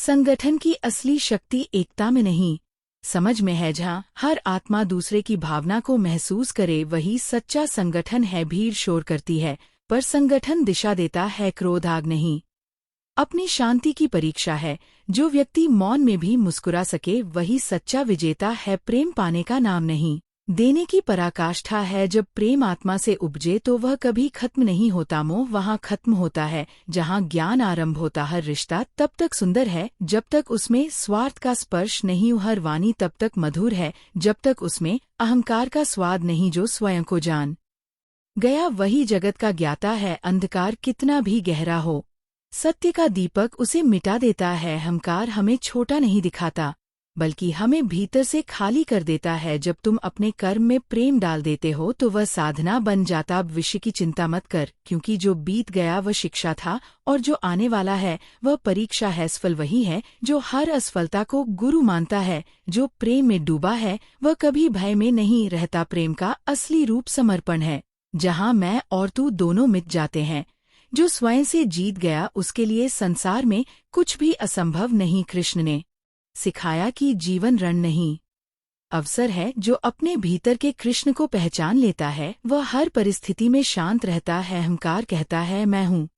संगठन की असली शक्ति एकता में नहीं, समझ में है। जहाँ हर आत्मा दूसरे की भावना को महसूस करे, वही सच्चा संगठन है। भीड़ शोर करती है, पर संगठन दिशा देता है, क्रोध आग नहीं। अपनी शांति की परीक्षा है। जो व्यक्ति मौन में भी मुस्कुरा सके, वही सच्चा विजेता है। प्रेम पाने का नाम नहीं, देने की पराकाष्ठा है। जब प्रेम आत्मा से उपजे तो वह कभी खत्म नहीं होता। मोह वहाँ खत्म होता है जहाँ ज्ञान आरंभ होता। हर रिश्ता तब तक सुंदर है जब तक उसमें स्वार्थ का स्पर्श नहीं। हर वाणी तब तक मधुर है जब तक उसमें अहंकार का स्वाद नहीं। जो स्वयं को जान गया वही जगत का ज्ञाता है। अंधकार कितना भी गहरा हो, सत्य का दीपक उसे मिटा देता है। अहंकार हमें छोटा नहीं दिखाता, बल्कि हमें भीतर से खाली कर देता है। जब तुम अपने कर्म में प्रेम डाल देते हो तो वह साधना बन जाता। अब विषय की चिंता मत कर, क्योंकि जो बीत गया वह शिक्षा था और जो आने वाला है वह परीक्षा है। सफल वही है जो हर असफलता को गुरु मानता है। जो प्रेम में डूबा है वह कभी भय में नहीं रहता। प्रेम का असली रूप समर्पण है, जहाँ मैं और तू दोनों मिट जाते हैं। जो स्वयं से जीत गया उसके लिए संसार में कुछ भी असंभव नहीं। कृष्ण ने सिखाया कि जीवन रण नहीं, अवसर है। जो अपने भीतर के कृष्ण को पहचान लेता है वह हर परिस्थिति में शांत रहता है। अहंकार कहता है मैं हूँ,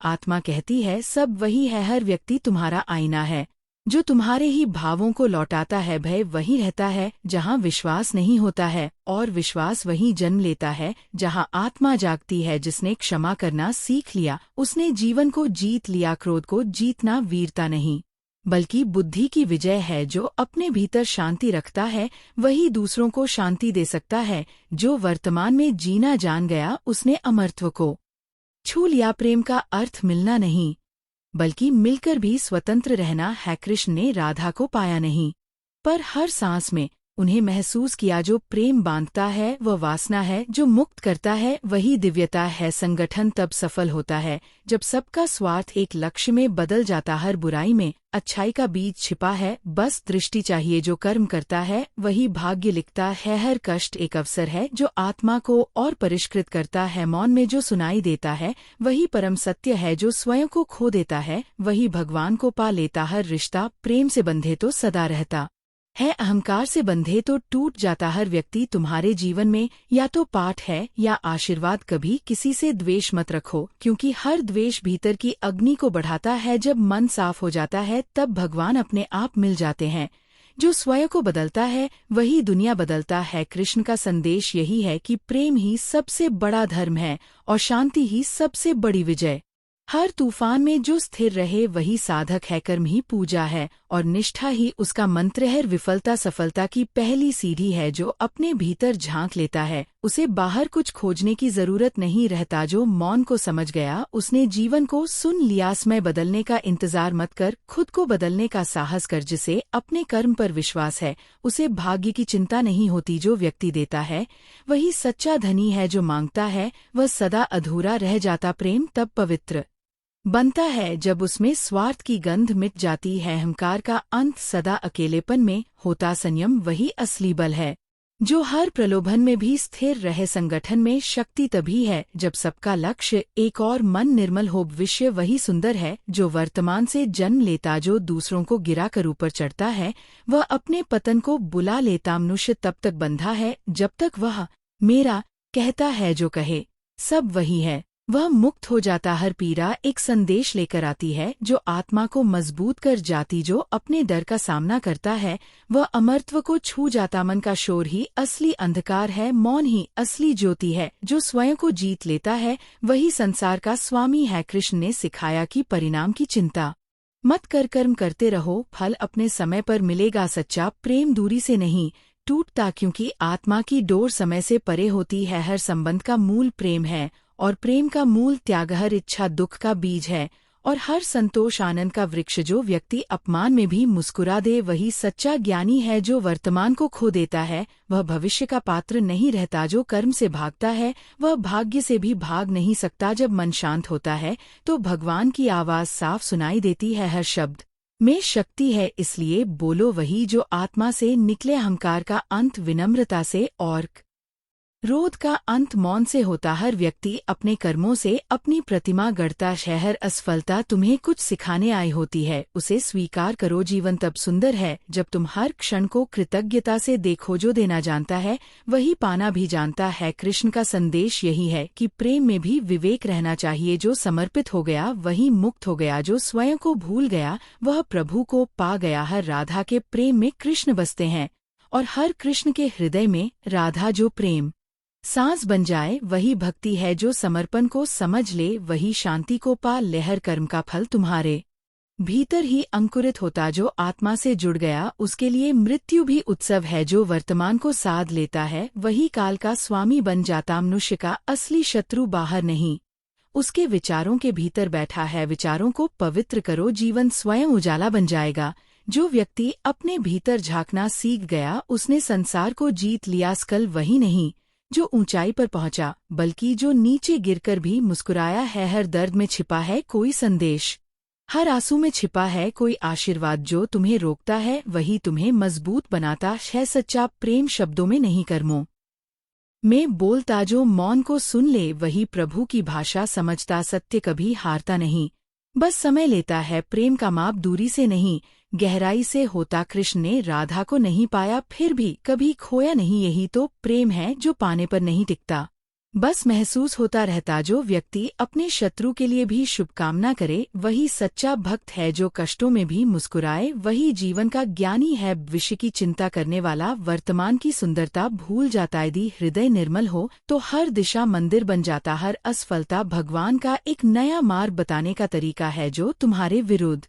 आत्मा कहती है सब वही है। हर व्यक्ति तुम्हारा आईना है, जो तुम्हारे ही भावों को लौटाता है। भय वही रहता है जहाँ विश्वास नहीं होता है, और विश्वास वही जन्म लेता है जहाँ आत्मा जागती है। जिसने क्षमा करना सीख लिया उसने जीवन को जीत लिया। क्रोध को जीतना वीरता नहीं, बल्कि बुद्धि की विजय है। जो अपने भीतर शांति रखता है वही दूसरों को शांति दे सकता है। जो वर्तमान में जीना जान गया उसने अमरत्व को छू लिया। प्रेम का अर्थ मिलना नहीं, बल्कि मिलकर भी स्वतंत्र रहना है। कृष्ण ने राधा को पाया नहीं, पर हर सांस में उन्हें महसूस किया। जो प्रेम बांधता है वह वासना है, जो मुक्त करता है वही दिव्यता है। संगठन तब सफल होता है जब सबका स्वार्थ एक लक्ष्य में बदल जाता। हर बुराई में अच्छाई का बीज छिपा है, बस दृष्टि चाहिए। जो कर्म करता है वही भाग्य लिखता है। हर कष्ट एक अवसर है जो आत्मा को और परिष्कृत करता है। मौन में जो सुनाई देता है वही परम सत्य है। जो स्वयं को खो देता है वही भगवान को पा लेता। हर रिश्ता प्रेम से बंधे तो सदा रहता है, अहंकार से बंधे तो टूट जाता। हर व्यक्ति तुम्हारे जीवन में या तो पाठ है या आशीर्वाद। कभी किसी से द्वेष मत रखो, क्योंकि हर द्वेष भीतर की अग्नि को बढ़ाता है। जब मन साफ हो जाता है तब भगवान अपने आप मिल जाते हैं। जो स्वयं को बदलता है वही दुनिया बदलता है। कृष्ण का संदेश यही है कि प्रेम ही सबसे बड़ा धर्म है और शांति ही सबसे बड़ी विजय। हर तूफान में जो स्थिर रहे वही साधक है। कर्म ही पूजा है और निष्ठा ही उसका मंत्र है। विफलता सफलता की पहली सीढ़ी है। जो अपने भीतर झांक लेता है उसे बाहर कुछ खोजने की जरूरत नहीं रहता। जो मौन को समझ गया उसने जीवन को सुन लिया। समय बदलने का इंतजार मत कर, खुद को बदलने का साहस कर। जिसे अपने कर्म पर विश्वास है उसे भाग्य की चिंता नहीं होती। जो व्यक्ति देता है वही सच्चा धनी है, जो मांगता है वह सदा अधूरा रह जाता। प्रेम तब पवित्र बनता है जब उसमें स्वार्थ की गंध मिट जाती है। अहंकार का अंत सदा अकेलेपन में होता। संयम वही असली बल है, जो हर प्रलोभन में भी स्थिर रहे। संगठन में शक्ति तभी है जब सबका लक्ष्य एक और मन निर्मल हो। विश्व वही सुंदर है जो वर्तमान से जन्म लेता। जो दूसरों को गिरा कर ऊपर चढ़ता है वह अपने पतन को बुला लेता। मनुष्य तब तक बंधा है जब तक वह मेरा कहता है। जो कहे सब वही है वह मुक्त हो जाता। हर पीड़ा एक संदेश लेकर आती है जो आत्मा को मजबूत कर जाती। जो अपने डर का सामना करता है वह अमरत्व को छू जाता। मन का शोर ही असली अंधकार है, मौन ही असली ज्योति है। जो स्वयं को जीत लेता है वही संसार का स्वामी है। कृष्ण ने सिखाया कि परिणाम की चिंता मत कर, कर्म करते रहो, फल अपने समय पर मिलेगा। सच्चा प्रेम दूरी से नहीं टूटता, क्योंकि आत्मा की डोर समय से परे होती है। हर संबंध का मूल प्रेम है और प्रेम का मूल त्याग। हर इच्छा दुख का बीज है और हर संतोष आनंद का वृक्ष। जो व्यक्ति अपमान में भी मुस्कुरा दे वही सच्चा ज्ञानी है। जो वर्तमान को खो देता है वह भविष्य का पात्र नहीं रहता। जो कर्म से भागता है वह भाग्य से भी भाग नहीं सकता। जब मन शांत होता है तो भगवान की आवाज साफ सुनाई देती है। हर शब्द में शक्ति है, इसलिए बोलो वही जो आत्मा से निकले। अहंकार का अंत विनम्रता से और रोध का अंत मौन से होता। हर व्यक्ति अपने कर्मों से अपनी प्रतिमा गढ़ता। शहर असफलता तुम्हें कुछ सिखाने आई होती है, उसे स्वीकार करो। जीवन तब सुंदर है जब तुम हर क्षण को कृतज्ञता से देखो। जो देना जानता है वही पाना भी जानता है। कृष्ण का संदेश यही है कि प्रेम में भी विवेक रहना चाहिए। जो समर्पित हो गया वही मुक्त हो गया। जो स्वयं को भूल गया वह प्रभु को पा गया। हर राधा के प्रेम में कृष्ण बसते हैं और हर कृष्ण के हृदय में राधा। जो प्रेम सांस बन जाए वही भक्ति है। जो समर्पण को समझ ले वही शांति को पा। लहर कर्म का फल तुम्हारे भीतर ही अंकुरित होता। जो आत्मा से जुड़ गया उसके लिए मृत्यु भी उत्सव है। जो वर्तमान को साध लेता है वही काल का स्वामी बन जाता। मनुष्य का असली शत्रु बाहर नहीं, उसके विचारों के भीतर बैठा है। विचारों को पवित्र करो, जीवन स्वयं उजाला बन जाएगा। जो व्यक्ति अपने भीतर झांकना सीख गया उसने संसार को जीत लिया। स्कल वही नहीं जो ऊंचाई पर पहुंचा, बल्कि जो नीचे गिरकर भी मुस्कुराया है। हर दर्द में छिपा है कोई संदेश, हर आंसू में छिपा है कोई आशीर्वाद। जो तुम्हें रोकता है वही तुम्हें मजबूत बनाता है। सच्चा प्रेम शब्दों में नहीं कर्मों में बोलता। जो मौन को सुन ले वही प्रभु की भाषा समझता। सत्य कभी हारता नहीं, बस समय लेता है। प्रेम का माप दूरी से नहीं गहराई से होता। कृष्ण ने राधा को नहीं पाया फिर भी कभी खोया नहीं। यही तो प्रेम है जो पाने पर नहीं टिकता, बस महसूस होता रहता। जो व्यक्ति अपने शत्रु के लिए भी शुभकामना करे वही सच्चा भक्त है। जो कष्टों में भी मुस्कुराए वही जीवन का ज्ञानी है। भविष्य की चिंता करने वाला वर्तमान की सुंदरता भूल जाता। यदि हृदय निर्मल हो तो हर दिशा मंदिर बन जाता। हर असफलता भगवान का एक नया मार्ग बताने का तरीका है। जो तुम्हारे विरुद्ध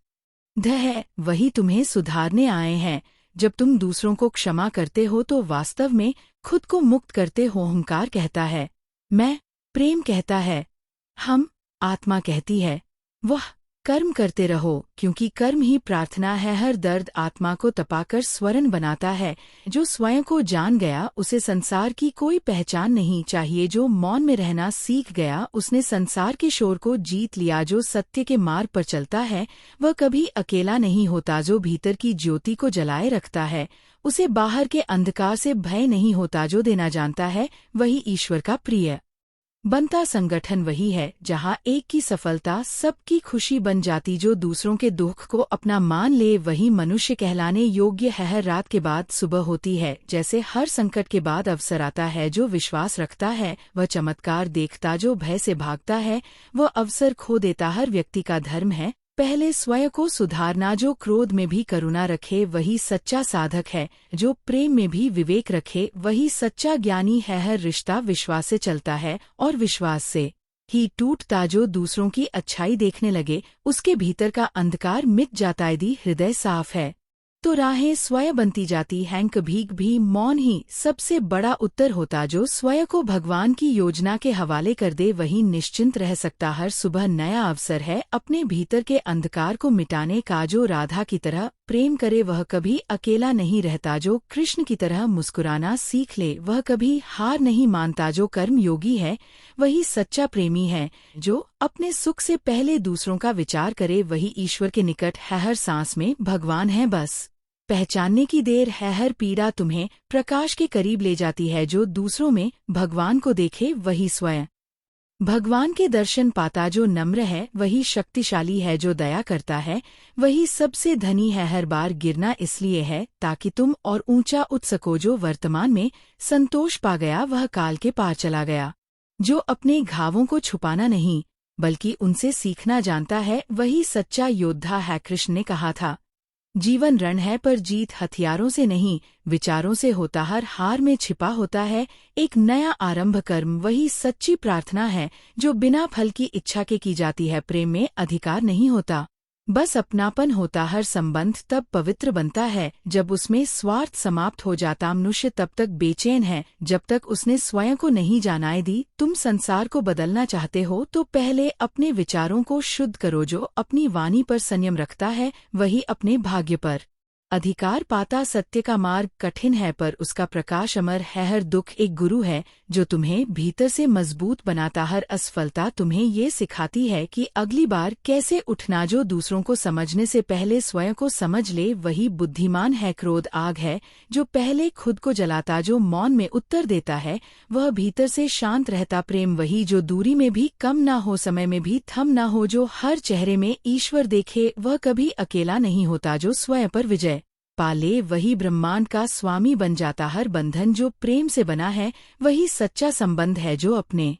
है वही तुम्हें सुधारने आए हैं। जब तुम दूसरों को क्षमा करते हो तो वास्तव में खुद को मुक्त करते हो। अहंकार कहता है मैं, प्रेम कहता है हम, आत्मा कहती है वह। कर्म करते रहो क्योंकि कर्म ही प्रार्थना है। हर दर्द आत्मा को तपाकर स्वर्ण बनाता है। जो स्वयं को जान गया उसे संसार की कोई पहचान नहीं चाहिए। जो मौन में रहना सीख गया उसने संसार के शोर को जीत लिया। जो सत्य के मार्ग पर चलता है वह कभी अकेला नहीं होता। जो भीतर की ज्योति को जलाए रखता है उसे बाहर के अंधकार से भय नहीं होता। जो देना जानता है वही ईश्वर का प्रिय बनता। संगठन वही है जहाँ एक की सफलता सबकी खुशी बन जाती। जो दूसरों के दुख को अपना मान ले वही मनुष्य कहलाने योग्य है। हर रात के बाद सुबह होती है, जैसे हर संकट के बाद अवसर आता है। जो विश्वास रखता है वह चमत्कार देखता। जो भय से भागता है वह अवसर खो देता। हर व्यक्ति का धर्म है पहले स्वयं को सुधारना। जो क्रोध में भी करुणा रखे वही सच्चा साधक है। जो प्रेम में भी विवेक रखे वही सच्चा ज्ञानी है। हर रिश्ता विश्वास से चलता है और विश्वास से ही टूटता। जो दूसरों की अच्छाई देखने लगे उसके भीतर का अंधकार मिट जाता। यदि हृदय साफ है तो राहें स्वयं बनती जाती हैं। कभी भी मौन ही सबसे बड़ा उत्तर होता। जो स्वयं को भगवान की योजना के हवाले कर दे वही निश्चिंत रह सकता। हर सुबह नया अवसर है अपने भीतर के अंधकार को मिटाने का। जो राधा की तरह प्रेम करे वह कभी अकेला नहीं रहता। जो कृष्ण की तरह मुस्कुराना सीख ले वह कभी हार नहीं मानता। जो कर्म योगी है वही सच्चा प्रेमी है। जो अपने सुख से पहले दूसरों का विचार करे वही ईश्वर के निकट है। हर सांस में भगवान है, बस पहचानने की देर है। हर पीड़ा तुम्हें प्रकाश के करीब ले जाती है। जो दूसरों में भगवान को देखे वही स्वयं भगवान के दर्शन पाता। जो नम्र है वही शक्तिशाली है। जो दया करता है वही सबसे धनी है। हर बार गिरना इसलिए है ताकि तुम और ऊंचा उठ सको। जो वर्तमान में संतोष पा गया वह काल के पार चला गया। जो अपने घावों को छुपाना नहीं बल्कि उनसे सीखना जानता है वही सच्चा योद्धा है। कृष्ण ने कहा था जीवन रण है पर जीत हथियारों से नहीं विचारों से होता। हर हार में छिपा होता है एक नया आरंभ। कर्म वही सच्ची प्रार्थना है जो बिना फल की इच्छा के की जाती है। प्रेम में अधिकार नहीं होता, बस अपनापन होता। हर संबंध तब पवित्र बनता है जब उसमें स्वार्थ समाप्त हो जाता। मनुष्य तब तक बेचैन है जब तक उसने स्वयं को नहीं जाना। यदि तुम संसार को बदलना चाहते हो तो पहले अपने विचारों को शुद्ध करो। जो अपनी वाणी पर संयम रखता है वही अपने भाग्य पर अधिकार पाता। सत्य का मार्ग कठिन है पर उसका प्रकाश अमर है। हर दुख एक गुरु है जो तुम्हें भीतर से मजबूत बनाता। हर असफलता तुम्हें ये सिखाती है कि अगली बार कैसे उठना। जो दूसरों को समझने से पहले स्वयं को समझ ले वही बुद्धिमान है। क्रोध आग है जो पहले खुद को जलाता। जो मौन में उत्तर देता है वह भीतर से शांत रहता। प्रेम वही जो दूरी में भी कम ना हो, समय में भी थम ना हो। जो हर चेहरे में ईश्वर देखे वह कभी अकेला नहीं होता। जो स्वयं पर विजय पाले वही ब्रह्मांड का स्वामी बन जाता। हर बंधन जो प्रेम से बना है वही सच्चा संबंध है। जो अपने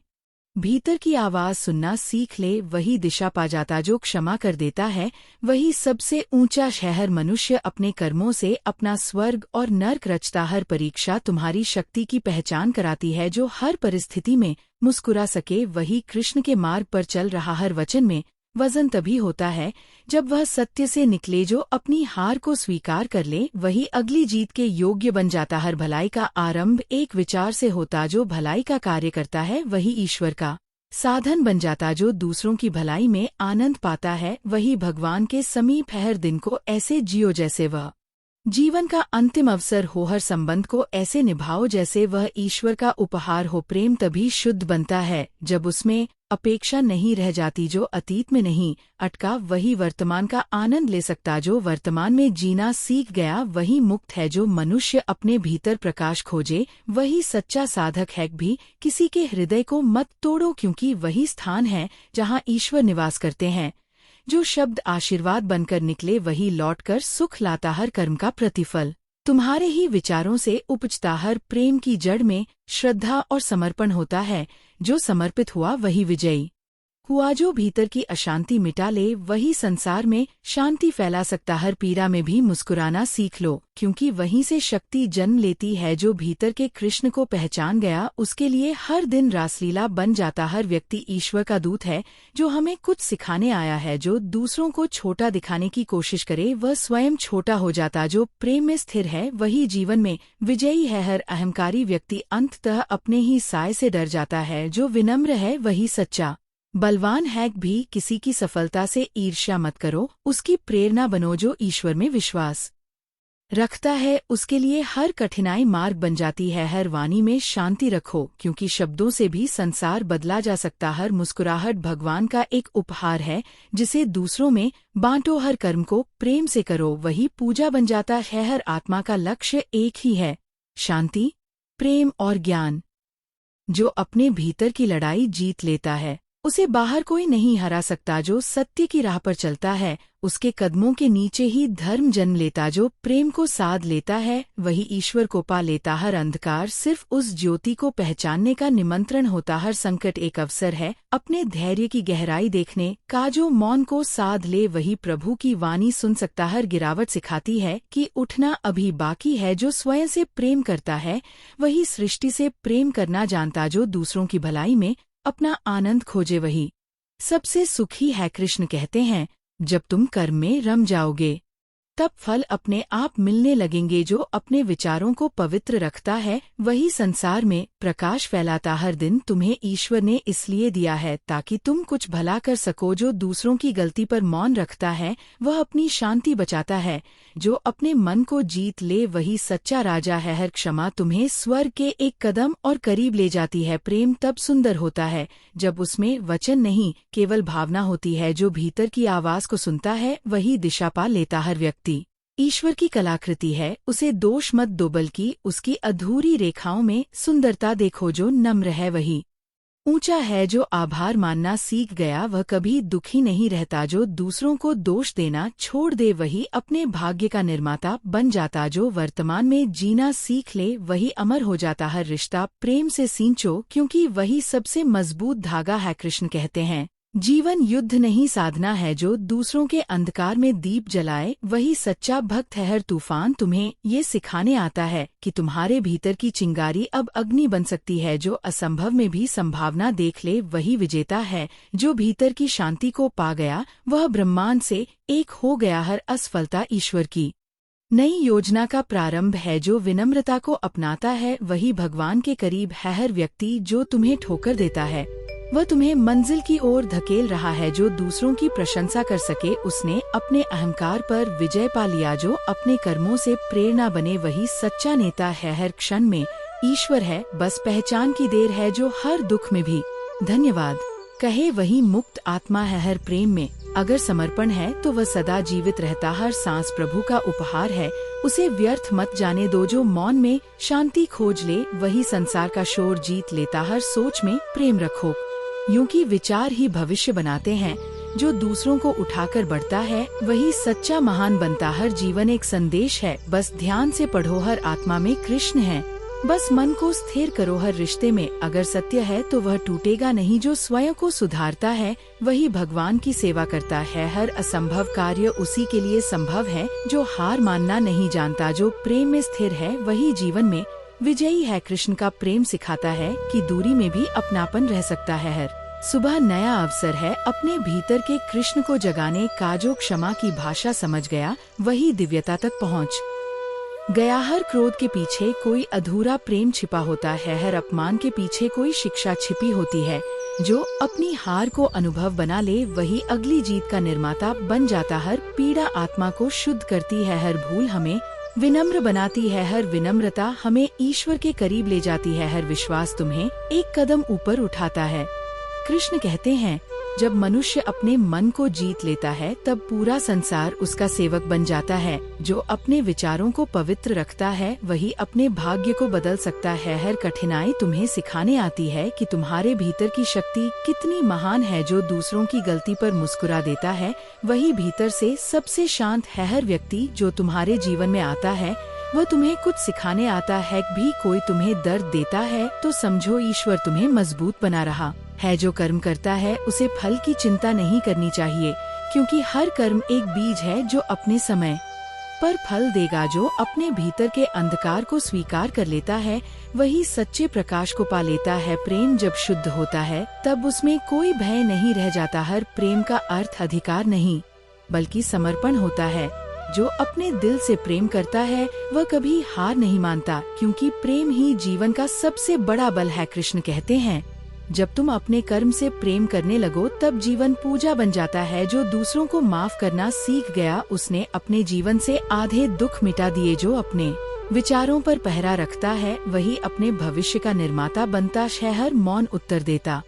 भीतर की आवाज सुनना सीख ले वही दिशा पा जाता। जो क्षमा कर देता है वही सबसे ऊंचा शहर। मनुष्य अपने कर्मों से अपना स्वर्ग और नर्क रचता। हर परीक्षा तुम्हारी शक्ति की पहचान कराती है। जो हर परिस्थिति में मुस्कुरा सके वही कृष्ण के मार्ग पर चल रहा। हर वचन में वजन तभी होता है जब वह सत्य से निकले। जो अपनी हार को स्वीकार कर ले वही अगली जीत के योग्य बन जाता। हर भलाई का आरंभ एक विचार से होता। जो भलाई का कार्य करता है वही ईश्वर का साधन बन जाता। जो दूसरों की भलाई में आनंद पाता है वही भगवान के समीप है। हर दिन को ऐसे जियो जैसे वह जीवन का अंतिम अवसर हो। हर संबंध को ऐसे निभाओ जैसे वह ईश्वर का उपहार हो। प्रेम तभी शुद्ध बनता है जब उसमें अपेक्षा नहीं रह जाती। जो अतीत में नहीं अटका वही वर्तमान का आनंद ले सकता। जो वर्तमान में जीना सीख गया वही मुक्त है। जो मनुष्य अपने भीतर प्रकाश खोजे वही सच्चा साधक है। भी किसी के हृदय को मत तोड़ो क्योंकि वही स्थान है जहाँ ईश्वर निवास करते हैं। जो शब्द आशीर्वाद बनकर निकले वही लौटकर सुख लाता। हर कर्म का प्रतिफल तुम्हारे ही विचारों से उपजता। हर प्रेम की जड़ में श्रद्धा और समर्पण होता है। जो समर्पित हुआ वही विजयी हुआ। जो भीतर की अशांति मिटा ले वही संसार में शांति फैला सकता। हर पीड़ा में भी मुस्कुराना सीख लो क्योंकि वहीं से शक्ति जन्म लेती है। जो भीतर के कृष्ण को पहचान गया उसके लिए हर दिन रासलीला बन जाता। हर व्यक्ति ईश्वर का दूत है जो हमें कुछ सिखाने आया है। जो दूसरों को छोटा दिखाने की कोशिश करे वह स्वयं छोटा हो जाता। जो प्रेम में स्थिर है वही जीवन में विजयी है। हर अहंकारी व्यक्ति अंततः अपने ही साय से डर जाता है। जो विनम्र है वही सच्चा बलवान है। भी किसी की सफलता से ईर्ष्या मत करो, उसकी प्रेरणा बनो। जो ईश्वर में विश्वास रखता है उसके लिए हर कठिनाई मार्ग बन जाती है। हर वाणी में शांति रखो क्योंकि शब्दों से भी संसार बदला जा सकता। हर मुस्कुराहट भगवान का एक उपहार है जिसे दूसरों में बांटो। हर कर्म को प्रेम से करो वही पूजा बन जाता है। हर आत्मा का लक्ष्य एक ही है, शांति, प्रेम और ज्ञान। जो अपने भीतर की लड़ाई जीत लेता है उसे बाहर कोई नहीं हरा सकता। जो सत्य की राह पर चलता है उसके कदमों के नीचे ही धर्म जन्म लेता। जो प्रेम को साध लेता है वही ईश्वर को पा लेता। हर अंधकार सिर्फ उस ज्योति को पहचानने का निमंत्रण होता। हर संकट एक अवसर है अपने धैर्य की गहराई देखने का। जो मौन को साध ले वही प्रभु की वाणी सुन सकता। हर गिरावट सिखाती है कि उठना अभी बाकी है। जो स्वयं से प्रेम करता है वही सृष्टि से प्रेम करना जानता। जो दूसरों की भलाई में अपना आनंद खोजे वही सबसे सुखी है। कृष्ण कहते हैं जब तुम कर्म में रम जाओगे तब फल अपने आप मिलने लगेंगे। जो अपने विचारों को पवित्र रखता है वही संसार में प्रकाश फैलाता। हर दिन तुम्हें ईश्वर ने इसलिए दिया है ताकि तुम कुछ भला कर सको। जो दूसरों की गलती पर मौन रखता है वह अपनी शांति बचाता है। जो अपने मन को जीत ले वही सच्चा राजा है। हर क्षमा तुम्हें स्वर्ग के एक कदम और करीब ले जाती है। प्रेम तब सुंदर होता है जब उसमें वचन नहीं केवल भावना होती है। जो भीतर की आवाज को सुनता है वही दिशा पा लेता। हर व्यक्ति ईश्वर की कलाकृति है, उसे दोष मत दो बल्कि उसकी अधूरी रेखाओं में सुंदरता देखो। जो नम्र है वही ऊंचा है। जो आभार मानना सीख गया वह कभी दुखी नहीं रहता। जो दूसरों को दोष देना छोड़ दे वही अपने भाग्य का निर्माता बन जाता। जो वर्तमान में जीना सीख ले वही अमर हो जाता। हर रिश्ता प्रेम से सींचो क्योंकि वही सबसे मजबूत धागा है। कृष्ण कहते हैं जीवन युद्ध नहीं साधना है। जो दूसरों के अंधकार में दीप जलाए वही सच्चा भक्त है। हर तूफान तुम्हें ये सिखाने आता है कि तुम्हारे भीतर की चिंगारी अब अग्नि बन सकती है। जो असंभव में भी संभावना देख ले वही विजेता है। जो भीतर की शांति को पा गया वह ब्रह्मांड से एक हो गया। हर असफलता ईश्वर की नई योजना का प्रारंभ है। जो विनम्रता को अपनाता है वही भगवान के करीब है। हर व्यक्ति जो तुम्हें ठोकर देता है वह तुम्हें मंजिल की ओर धकेल रहा है। जो दूसरों की प्रशंसा कर सके उसने अपने अहंकार पर विजय पा लिया। जो अपने कर्मों से प्रेरणा बने वही सच्चा नेता है। हर क्षण में ईश्वर है, बस पहचान की देर है जो हर दुख में भी धन्यवाद कहे वही मुक्त आत्मा है हर प्रेम में। अगर समर्पण है तो वह सदा जीवित रहता, हर सांस प्रभु का उपहार है, उसे व्यर्थ मत जाने दो। जो मौन में शांति खोज ले वही संसार का शोर जीत लेता, हर सोच में प्रेम रखो, यूं कि विचार ही भविष्य बनाते हैं। जो दूसरों को उठाकर बढ़ता है वही सच्चा महान बनता, हर जीवन एक संदेश है, बस ध्यान से पढ़ो, हर आत्मा में कृष्ण है। बस मन को स्थिर करो हर रिश्ते में, अगर सत्य है तो वह टूटेगा नहीं। जो स्वयं को सुधारता है वही भगवान की सेवा करता है, हर असंभव कार्य उसी के लिए संभव है जो हार मानना नहीं जानता। जो प्रेम में स्थिर है वही जीवन में विजयी है, कृष्ण का प्रेम सिखाता है कि दूरी में भी अपनापन रह सकता है। हर सुबह नया अवसर है अपने भीतर के कृष्ण को जगाने का, जो क्षमा की भाषा समझ गया वही दिव्यता तक पहुँच गया। हर क्रोध के पीछे कोई अधूरा प्रेम छिपा होता है, हर अपमान के पीछे कोई शिक्षा छिपी होती है। जो अपनी हार को अनुभव बना ले वही अगली जीत का निर्माता बन जाता, हर पीड़ा आत्मा को शुद्ध करती है, हर भूल हमें विनम्र बनाती है, हर विनम्रता हमें ईश्वर के करीब ले जाती है, हर विश्वास तुम्हें एक कदम ऊपर उठाता है। कृष्ण कहते हैं, जब मनुष्य अपने मन को जीत लेता है तब पूरा संसार उसका सेवक बन जाता है। जो अपने विचारों को पवित्र रखता है वही अपने भाग्य को बदल सकता है। हर कठिनाई तुम्हें सिखाने आती है कि तुम्हारे भीतर की शक्ति कितनी महान है। जो दूसरों की गलती पर मुस्कुरा देता है वही भीतर से सबसे शांत है। हर व्यक्ति जो तुम्हारे जीवन में आता है वह तुम्हें कुछ सिखाने आता है, भी कोई तुम्हें दर्द देता है तो समझो ईश्वर तुम्हें मजबूत बना रहा है। जो कर्म करता है उसे फल की चिंता नहीं करनी चाहिए, क्योंकि हर कर्म एक बीज है जो अपने समय पर फल देगा। जो अपने भीतर के अंधकार को स्वीकार कर लेता है वही सच्चे प्रकाश को पा लेता है। प्रेम जब शुद्ध होता है तब उसमें कोई भय नहीं रह जाता। हर प्रेम का अर्थ अधिकार नहीं बल्कि समर्पण होता है। जो अपने दिल से प्रेम करता है वह कभी हार नहीं मानता, क्योंकि प्रेम ही जीवन का सबसे बड़ा बल है। कृष्ण कहते हैं, जब तुम अपने कर्म से प्रेम करने लगो तब जीवन पूजा बन जाता है। जो दूसरों को माफ करना सीख गया उसने अपने जीवन से आधे दुख मिटा दिए। जो अपने विचारों पर पहरा रखता है वही अपने भविष्य का निर्माता बनता है। हर मौन उत्तर देता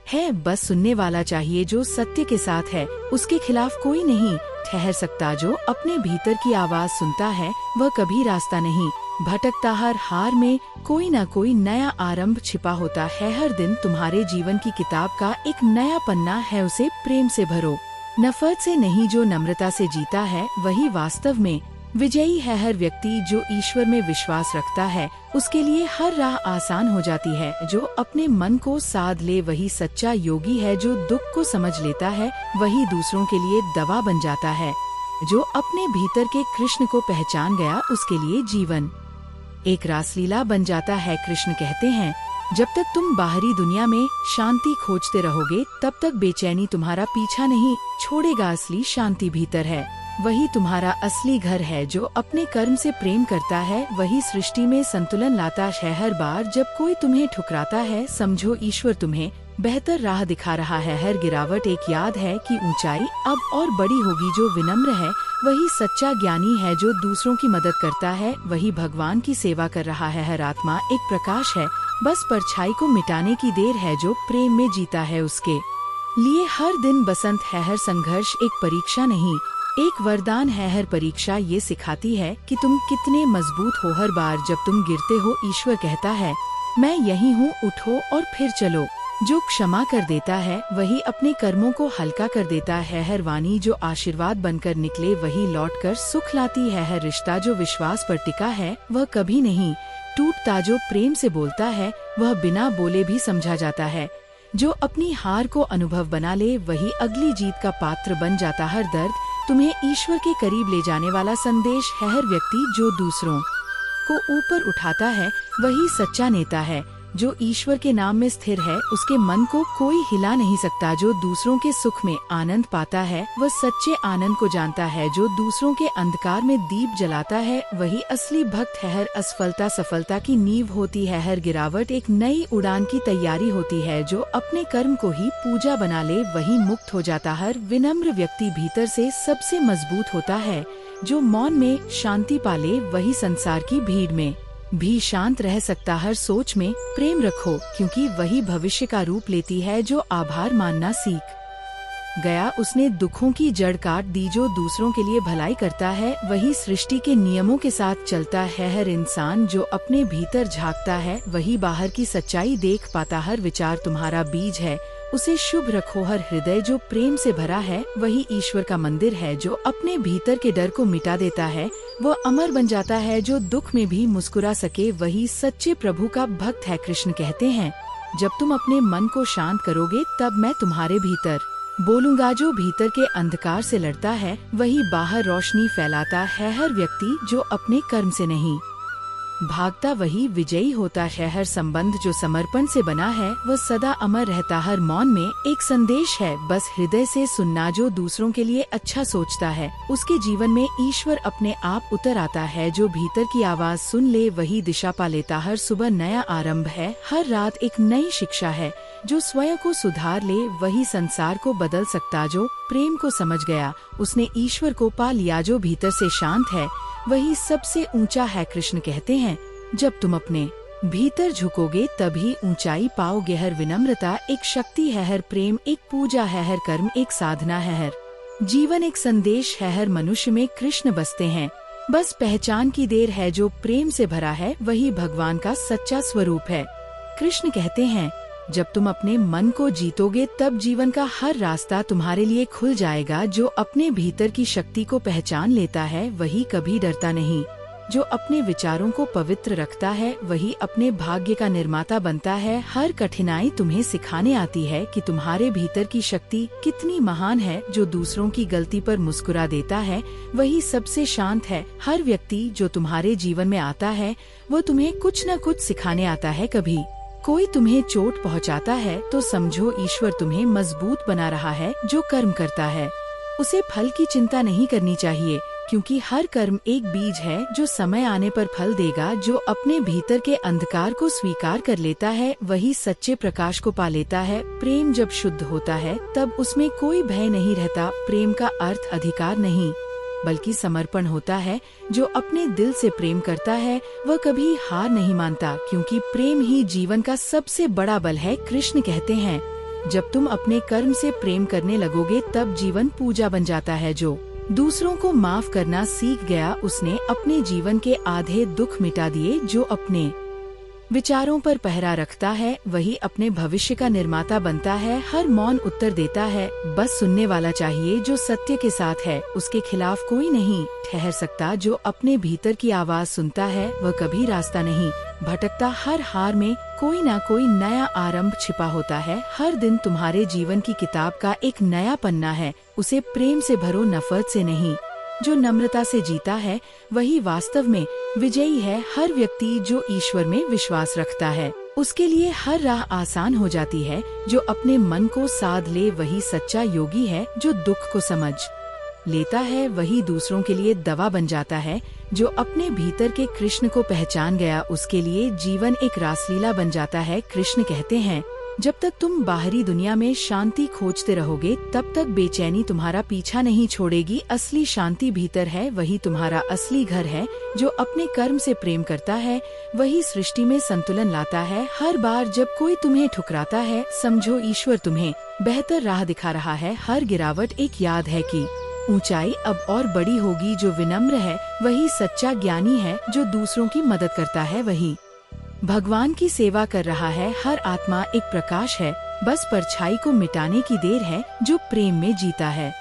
है, बस सुनने वाला चाहिए। जो सत्य के साथ है उसके खिलाफ कोई नहीं ठहर सकता। जो अपने भीतर की आवाज सुनता है वह कभी रास्ता नहीं भटकता। हर हार में कोई न कोई नया आरंभ छिपा होता है। हर दिन तुम्हारे जीवन की किताब का एक नया पन्ना है, उसे प्रेम से भरो, नफरत से नहीं। जो नम्रता से जीता है वही वास्तव में विजयी है। हर व्यक्ति जो ईश्वर में विश्वास रखता है उसके लिए हर राह आसान हो जाती है। जो अपने मन को साध ले वही सच्चा योगी है। जो दुख को समझ लेता है वही दूसरों के लिए दवा बन जाता है। जो अपने भीतर के कृष्ण को पहचान गया उसके लिए जीवन एक रासलीला बन जाता है। कृष्ण कहते हैं, जब तक तुम बाहरी दुनिया में शांति खोजते रहोगे तब तक बेचैनी तुम्हारा पीछा नहीं छोड़ेगा। असली शांति भीतर है, वही तुम्हारा असली घर है। जो अपने कर्म से प्रेम करता है वही सृष्टि में संतुलन लाता है। हर बार जब कोई तुम्हें ठुकराता है समझो ईश्वर तुम्हें बेहतर राह दिखा रहा है। हर गिरावट एक याद है कि ऊंचाई अब और बड़ी होगी। जो विनम्र है वही सच्चा ज्ञानी है। जो दूसरों की मदद करता है वही भगवान की सेवा कर रहा है। हर आत्मा एक प्रकाश है, बस परछाई को मिटाने की देर है। जो प्रेम में जीता है उसके लिए हर दिन बसंत है। हर संघर्ष एक परीक्षा नहीं एक वरदान है। हर परीक्षा ये सिखाती है कि तुम कितने मजबूत हो। हर बार जब तुम गिरते हो ईश्वर कहता है, मैं यही हूँ, उठो और फिर चलो। जो क्षमा कर देता है वही अपने कर्मों को हल्का कर देता है। हर वाणी जो आशीर्वाद बनकर निकले वही लौटकर सुख लाती है। हर रिश्ता जो विश्वास पर टिका है वह कभी नहीं टूटता। जो प्रेम से बोलता है वह बिना बोले भी समझा जाता है। जो अपनी हार को अनुभव बना ले वही अगली जीत का पात्र बन जाता। हर दर्द तुम्हें ईश्वर के करीब ले जाने वाला संदेश है। हर व्यक्ति जो दूसरों को ऊपर उठाता है वही सच्चा नेता है। जो ईश्वर के नाम में स्थिर है उसके मन को कोई हिला नहीं सकता। जो दूसरों के सुख में आनंद पाता है वह सच्चे आनंद को जानता है। जो दूसरों के अंधकार में दीप जलाता है वही असली भक्त है। हर असफलता सफलता की नींव होती है। हर गिरावट एक नई उड़ान की तैयारी होती है। जो अपने कर्म को ही पूजा बना ले वही मुक्त हो जाता। हर विनम्र व्यक्ति भीतर से सबसे मजबूत होता है। जो मौन में शांति पाले वही संसार की भीड़ में भी शांत रह सकता। हर सोच में प्रेम रखो, क्योंकि वही भविष्य का रूप लेती है। जो आभार मानना सीख गया उसने दुखों की जड़ काट दी। जो दूसरों के लिए भलाई करता है वही सृष्टि के नियमों के साथ चलता है। हर इंसान जो अपने भीतर झांकता है वही बाहर की सच्चाई देख पाता। हर विचार तुम्हारा बीज है, उसे शुभ रखो। हर हृदय जो प्रेम से भरा है वही ईश्वर का मंदिर है। जो अपने भीतर के डर को मिटा देता है वो अमर बन जाता है। जो दुख में भी मुस्कुरा सके वही सच्चे प्रभु का भक्त है। कृष्ण कहते हैं, जब तुम अपने मन को शांत करोगे तब मैं तुम्हारे भीतर बोलूंगा। जो भीतर के अंधकार से लड़ता है वही बाहर रोशनी फैलाता है। हर व्यक्ति जो अपने कर्म से नहीं भागता वही विजयी होता है। हर संबंध जो समर्पण से बना है वह सदा अमर रहता। हर मौन में एक संदेश है, बस हृदय से सुनना। जो दूसरों के लिए अच्छा सोचता है उसके जीवन में ईश्वर अपने आप उतर आता है। जो भीतर की आवाज सुन ले वही दिशा पा लेता। हर सुबह नया आरंभ है, हर रात एक नई शिक्षा है। जो स्वयं को सुधार ले वही संसार को बदल सकता। जो प्रेम को समझ गया उसने ईश्वर को पा लिया। जो भीतर से शांत है वही सबसे ऊंचा है। कृष्ण कहते हैं, जब तुम अपने भीतर झुकोगे तभी ऊंचाई पाओगे। हर विनम्रता एक शक्ति है, हर प्रेम एक पूजा है, हर कर्म एक साधना है, हर जीवन एक संदेश है। हर मनुष्य में कृष्ण बसते हैं, बस पहचान की देर है। जो प्रेम से भरा है वही भगवान का सच्चा स्वरूप है। कृष्ण कहते हैं, जब तुम अपने मन को जीतोगे तब जीवन का हर रास्ता तुम्हारे लिए खुल जाएगा। जो अपने भीतर की शक्ति को पहचान लेता है वही कभी डरता नहीं। जो अपने विचारों को पवित्र रखता है वही अपने भाग्य का निर्माता बनता है। हर कठिनाई तुम्हें सिखाने आती है कि तुम्हारे भीतर की शक्ति कितनी महान है। जो दूसरों की गलती पर मुस्कुरा देता है वही सबसे शांत है। हर व्यक्ति जो तुम्हारे जीवन में आता है वो तुम्हें कुछ न कुछ सिखाने आता है। कभी कोई तुम्हें चोट पहुंचाता है तो समझो ईश्वर तुम्हें मजबूत बना रहा है। जो कर्म करता है उसे फल की चिंता नहीं करनी चाहिए, क्योंकि हर कर्म एक बीज है जो समय आने पर फल देगा। जो अपने भीतर के अंधकार को स्वीकार कर लेता है वही सच्चे प्रकाश को पा लेता है। प्रेम जब शुद्ध होता है तब उसमें कोई भय नहीं रहता। प्रेम का अर्थ अधिकार नहीं बल्कि समर्पण होता है। जो अपने दिल से प्रेम करता है वह कभी हार नहीं मानता, क्योंकि प्रेम ही जीवन का सबसे बड़ा बल है। कृष्ण कहते हैं, जब तुम अपने कर्म से प्रेम करने लगोगे तब जीवन पूजा बन जाता है। जो दूसरों को माफ करना सीख गया उसने अपने जीवन के आधे दुख मिटा दिए। जो अपने विचारों पर पहरा रखता है वही अपने भविष्य का निर्माता बनता है। हर मौन उत्तर देता है, बस सुनने वाला चाहिए। जो सत्य के साथ है उसके खिलाफ कोई नहीं ठहर सकता। जो अपने भीतर की आवाज सुनता है वह कभी रास्ता नहीं भटकता। हर हार में कोई ना कोई नया आरंभ छिपा होता है। हर दिन तुम्हारे जीवन की किताब का एक नया पन्ना है, उसे प्रेम से भरो, नफरत से नहीं। जो नम्रता से जीता है वही वास्तव में विजयी है। हर व्यक्ति जो ईश्वर में विश्वास रखता है उसके लिए हर राह आसान हो जाती है। जो अपने मन को साध ले वही सच्चा योगी है। जो दुख को समझ लेता है वही दूसरों के लिए दवा बन जाता है। जो अपने भीतर के कृष्ण को पहचान गया उसके लिए जीवन एक रासलीला बन जाता है। कृष्ण कहते हैं, जब तक तुम बाहरी दुनिया में शांति खोजते रहोगे तब तक बेचैनी तुम्हारा पीछा नहीं छोड़ेगी। असली शांति भीतर है, वही तुम्हारा असली घर है। जो अपने कर्म से प्रेम करता है वही सृष्टि में संतुलन लाता है। हर बार जब कोई तुम्हें ठुकराता है समझो ईश्वर तुम्हें बेहतर राह दिखा रहा है। हर गिरावट एक याद है कि ऊंचाई अब और बड़ी होगी। जो विनम्र है वही सच्चा ज्ञानी है। जो दूसरों की मदद करता है वही भगवान की सेवा कर रहा है। हर आत्मा एक प्रकाश है, बस परछाई को मिटाने की देर है। जो प्रेम में जीता है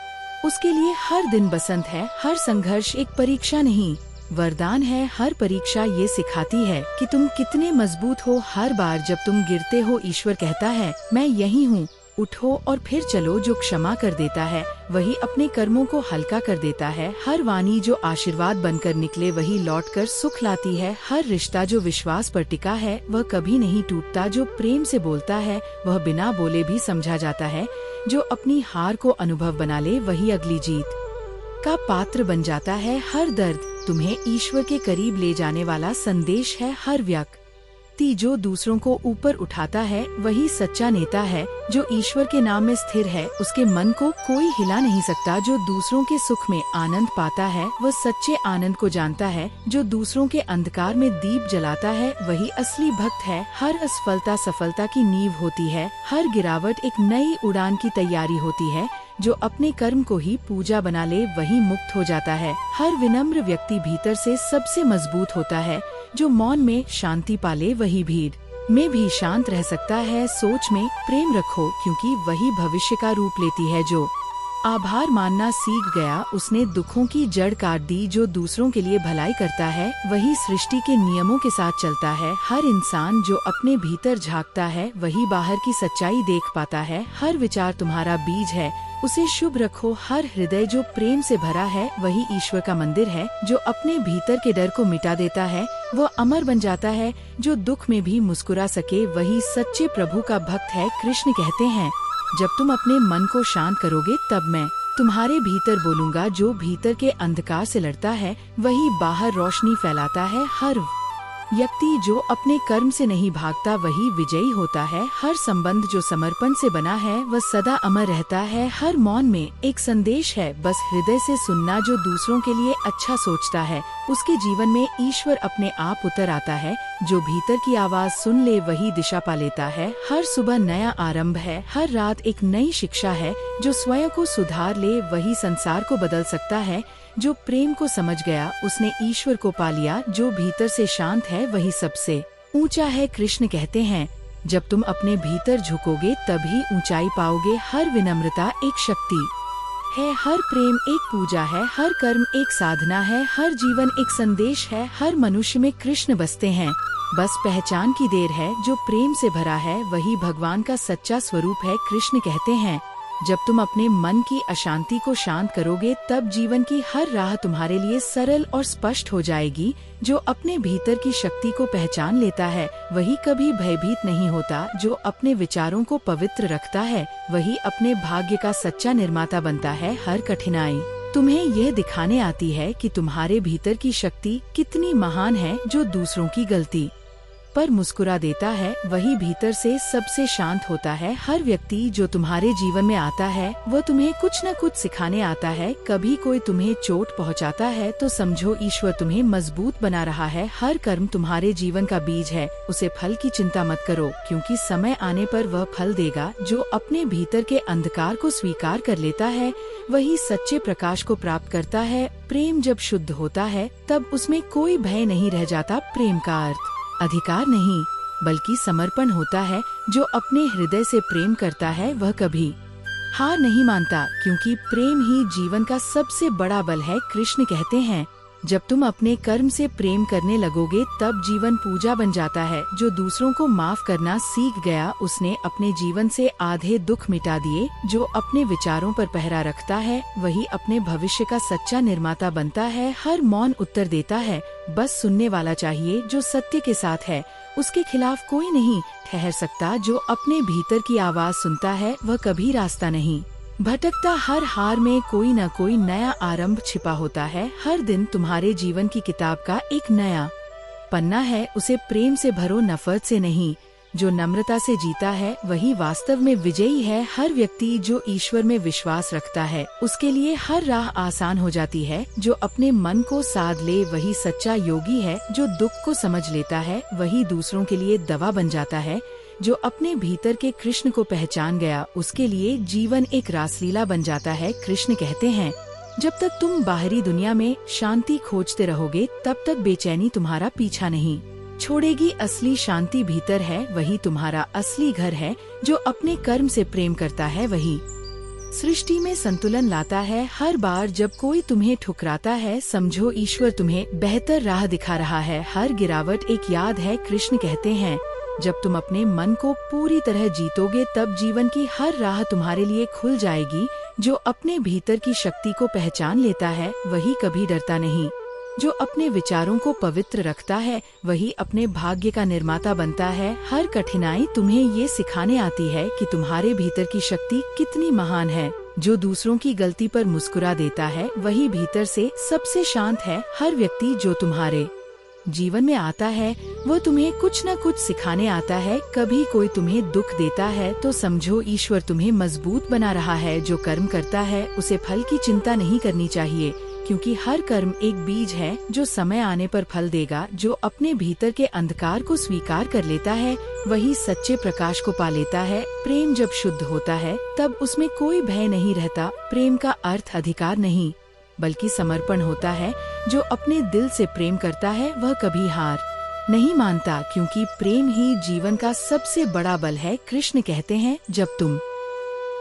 उसके लिए हर दिन बसंत है। हर संघर्ष एक परीक्षा नहीं वरदान है। हर परीक्षा ये सिखाती है कि तुम कितने मजबूत हो। हर बार जब तुम गिरते हो ईश्वर कहता है, मैं यही हूँ, उठो और फिर चलो। जो क्षमा कर देता है वही अपने कर्मों को हल्का कर देता है। हर वाणी जो आशीर्वाद बनकर निकले वही लौटकर सुख लाती है। हर रिश्ता जो विश्वास पर टिका है वह कभी नहीं टूटता। जो प्रेम से बोलता है वह बिना बोले भी समझा जाता है। जो अपनी हार को अनुभव बना ले वही अगली जीत का पात्र बन जाता है। हर दर्द तुम्हें ईश्वर के करीब ले जाने वाला संदेश है। हर व्यक्ति व्यक्ति जो दूसरों को ऊपर उठाता है वही सच्चा नेता है। जो ईश्वर के नाम में स्थिर है उसके मन को कोई हिला नहीं सकता। जो दूसरों के सुख में आनंद पाता है वह सच्चे आनंद को जानता है। जो दूसरों के अंधकार में दीप जलाता है वही असली भक्त है। हर असफलता सफलता की नींव होती है। हर गिरावट एक नई उड़ान की तैयारी होती है। जो अपने कर्म को ही पूजा बना ले वही मुक्त हो जाता है। हर विनम्र व्यक्ति भीतर से सबसे मजबूत होता है। जो मौन में शांति पाले वही भीड़ में भी शांत रह सकता है। सोच में प्रेम रखो क्योंकि वही भविष्य का रूप लेती है। जो आभार मानना सीख गया उसने दुखों की जड़ काट दी। जो दूसरों के लिए भलाई करता है वही सृष्टि के नियमों के साथ चलता है। हर इंसान जो अपने भीतर झांकता है वही बाहर की सच्चाई देख पाता है। हर विचार तुम्हारा बीज है, उसे शुभ रखो। हर हृदय जो प्रेम से भरा है वही ईश्वर का मंदिर है। जो अपने भीतर के डर को मिटा देता है वो अमर बन जाता है। जो दुख में भी मुस्कुरा सके वही सच्चे प्रभु का भक्त है। कृष्ण कहते हैं, जब तुम अपने मन को शांत करोगे तब मैं तुम्हारे भीतर बोलूँगा। जो भीतर के अंधकार से लड़ता है वही बाहर रोशनी फैलाता है। हर व्यक्ति जो अपने कर्म से नहीं भागता वही विजयी होता है। हर संबंध जो समर्पण से बना है वह सदा अमर रहता है। हर मौन में एक संदेश है, बस हृदय से सुनना। जो दूसरों के लिए अच्छा सोचता है उसके जीवन में ईश्वर अपने आप उतर आता है। जो भीतर की आवाज सुन ले वही दिशा पा लेता है। हर सुबह नया आरंभ है, हर रात एक नई शिक्षा है। जो स्वयं को सुधार ले वही संसार को बदल सकता है। जो प्रेम को समझ गया उसने ईश्वर को पा लिया। जो भीतर से शांत है वही सबसे ऊंचा है। कृष्ण कहते हैं, जब तुम अपने भीतर झुकोगे तभी ऊंचाई पाओगे। हर विनम्रता एक शक्ति है, हर प्रेम एक पूजा है, हर कर्म एक साधना है, हर जीवन एक संदेश है। हर मनुष्य में कृष्ण बसते हैं, बस पहचान की देर है। जो प्रेम से भरा है वही भगवान का सच्चा स्वरूप है। कृष्ण कहते हैं, जब तुम अपने मन की अशांति को शांत करोगे तब जीवन की हर राह तुम्हारे लिए सरल और स्पष्ट हो जाएगी। जो अपने भीतर की शक्ति को पहचान लेता है वही कभी भयभीत नहीं होता। जो अपने विचारों को पवित्र रखता है वही अपने भाग्य का सच्चा निर्माता बनता है। हर कठिनाई तुम्हें यह दिखाने आती है कि तुम्हारे भीतर की शक्ति कितनी महान है। जो दूसरों की गलती पर मुस्कुरा देता है वही भीतर से सबसे शांत होता है। हर व्यक्ति जो तुम्हारे जीवन में आता है वो तुम्हें कुछ न कुछ सिखाने आता है। कभी कोई तुम्हें चोट पहुंचाता है तो समझो ईश्वर तुम्हें मजबूत बना रहा है। हर कर्म तुम्हारे जीवन का बीज है, उसे फल की चिंता मत करो क्योंकि समय आने पर वह फल देगा। जो अपने भीतर के अंधकार को स्वीकार कर लेता है वही सच्चे प्रकाश को प्राप्त करता है। प्रेम जब शुद्ध होता है तब उसमें कोई भय नहीं रह जाता। प्रेम का अर्थ अधिकार नहीं बल्कि समर्पण होता है। जो अपने हृदय से प्रेम करता है वह कभी हार नहीं मानता क्योंकि प्रेम ही जीवन का सबसे बड़ा बल है। कृष्ण कहते हैं, जब तुम अपने कर्म से प्रेम करने लगोगे तब जीवन पूजा बन जाता है। जो दूसरों को माफ करना सीख गया उसने अपने जीवन से आधे दुख मिटा दिए। जो अपने विचारों पर पहरा रखता है वही अपने भविष्य का सच्चा निर्माता बनता है। हर मौन उत्तर देता है, बस सुनने वाला चाहिए। जो सत्य के साथ है उसके खिलाफ कोई नहीं ठहर सकता। जो अपने भीतर की आवाज सुनता है वह कभी रास्ता नहीं भटकता। हर हार में कोई न कोई नया आरंभ छिपा होता है। हर दिन तुम्हारे जीवन की किताब का एक नया पन्ना है, उसे प्रेम से भरो, नफरत से नहीं। जो नम्रता से जीता है वही वास्तव में विजयी है। हर व्यक्ति जो ईश्वर में विश्वास रखता है उसके लिए हर राह आसान हो जाती है। जो अपने मन को साध ले वही सच्चा योगी है। जो दुख को समझ लेता है वही दूसरों के लिए दवा बन जाता है। जो अपने भीतर के कृष्ण को पहचान गया उसके लिए जीवन एक रासलीला बन जाता है। कृष्ण कहते हैं, जब तक तुम बाहरी दुनिया में शांति खोजते रहोगे तब तक बेचैनी तुम्हारा पीछा नहीं छोड़ेगी। असली शांति भीतर है, वही तुम्हारा असली घर है। जो अपने कर्म से प्रेम करता है वही सृष्टि में संतुलन लाता है। हर बार जब कोई तुम्हें ठुकराता है समझो ईश्वर तुम्हें बेहतर राह दिखा रहा है। हर गिरावट एक याद है। कृष्ण कहते हैं, जब तुम अपने मन को पूरी तरह जीतोगे तब जीवन की हर राह तुम्हारे लिए खुल जाएगी। जो अपने भीतर की शक्ति को पहचान लेता है वही कभी डरता नहीं। जो अपने विचारों को पवित्र रखता है वही अपने भाग्य का निर्माता बनता है। हर कठिनाई तुम्हें ये सिखाने आती है कि तुम्हारे भीतर की शक्ति कितनी महान है। जो दूसरों की गलती पर मुस्कुरा देता है वही भीतर से सबसे शांत है। हर व्यक्ति जो तुम्हारे जीवन में आता है वह तुम्हें कुछ न कुछ सिखाने आता है। कभी कोई तुम्हें दुख देता है तो समझो ईश्वर तुम्हें मजबूत बना रहा है। जो कर्म करता है उसे फल की चिंता नहीं करनी चाहिए, क्योंकि हर कर्म एक बीज है जो समय आने पर फल देगा। जो अपने भीतर के अंधकार को स्वीकार कर लेता है वही सच्चे प्रकाश को पा लेता है। प्रेम जब शुद्ध होता है तब उसमें कोई भय नहीं रहता। प्रेम का अर्थ अधिकार नहीं बल्कि समर्पण होता है। जो अपने दिल से प्रेम करता है वह कभी हार नहीं मानता, क्योंकि प्रेम ही जीवन का सबसे बड़ा बल है। कृष्ण कहते हैं, जब तुम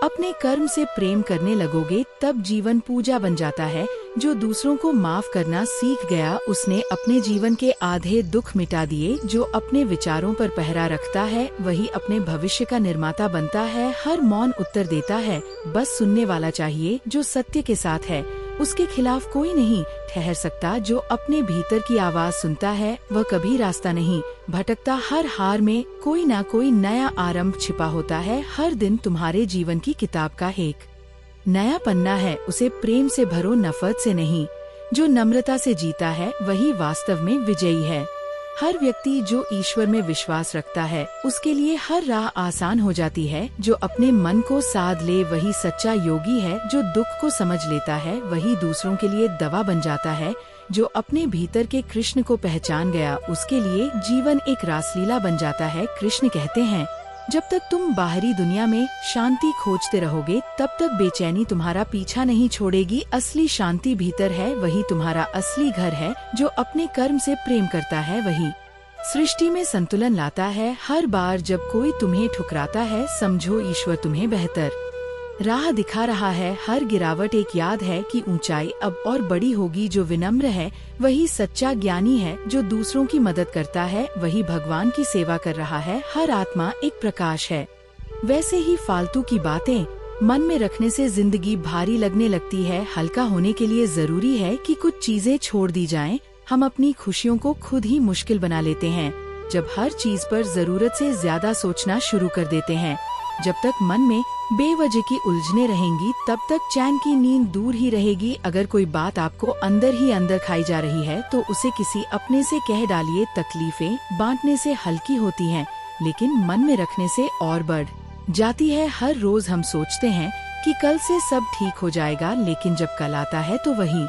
अपने कर्म से प्रेम करने लगोगे तब जीवन पूजा बन जाता है। जो दूसरों को माफ करना सीख गया उसने अपने जीवन के आधे दुख मिटा दिए। जो अपने विचारों पर पहरा रखता है वही अपने भविष्य का निर्माता बनता है। हर मौन उत्तर देता है, बस सुनने वाला चाहिए। जो सत्य के साथ है उसके खिलाफ कोई नहीं ठहर सकता। जो अपने भीतर की आवाज सुनता है वह कभी रास्ता नहीं भटकता। हर हार में कोई ना कोई नया आरंभ छिपा होता है। हर दिन तुम्हारे जीवन की किताब का एक नया पन्ना है। उसे प्रेम से भरो, नफरत से नहीं। जो नम्रता से जीता है वही वास्तव में विजयी है। हर व्यक्ति जो ईश्वर में विश्वास रखता है उसके लिए हर राह आसान हो जाती है। जो अपने मन को साध ले वही सच्चा योगी है। जो दुख को समझ लेता है वही दूसरों के लिए दवा बन जाता है। जो अपने भीतर के कृष्ण को पहचान गया उसके लिए जीवन एक रासलीला बन जाता है। कृष्ण कहते हैं, जब तक तुम बाहरी दुनिया में शांति खोजते रहोगे तब तक बेचैनी तुम्हारा पीछा नहीं छोड़ेगी। असली शांति भीतर है, वही तुम्हारा असली घर है। जो अपने कर्म से प्रेम करता है वही सृष्टि में संतुलन लाता है। हर बार जब कोई तुम्हें ठुकराता है समझो ईश्वर तुम्हें बेहतर राह दिखा रहा है। हर गिरावट एक याद है कि ऊंचाई अब और बड़ी होगी। जो विनम्र है वही सच्चा ज्ञानी है। जो दूसरों की मदद करता है वही भगवान की सेवा कर रहा है। हर आत्मा एक प्रकाश है। वैसे ही फालतू की बातें मन में रखने से जिंदगी भारी लगने लगती है। हल्का होने के लिए जरूरी है कि कुछ चीजें छोड़ दी जाएं। हम अपनी खुशियों को खुद ही मुश्किल बना लेते हैं जब हर चीज पर जरूरत से ज्यादा सोचना शुरू कर देते हैं। जब तक मन में बेवजह की उलझने रहेंगी तब तक चैन की नींद दूर ही रहेगी। अगर कोई बात आपको अंदर ही अंदर खाई जा रही है तो उसे किसी अपने से कह डालिए। तकलीफें बांटने से हल्की होती हैं, लेकिन मन में रखने से और बढ़ जाती है। हर रोज हम सोचते हैं कि कल से सब ठीक हो जाएगा, लेकिन जब कल आता है तो वही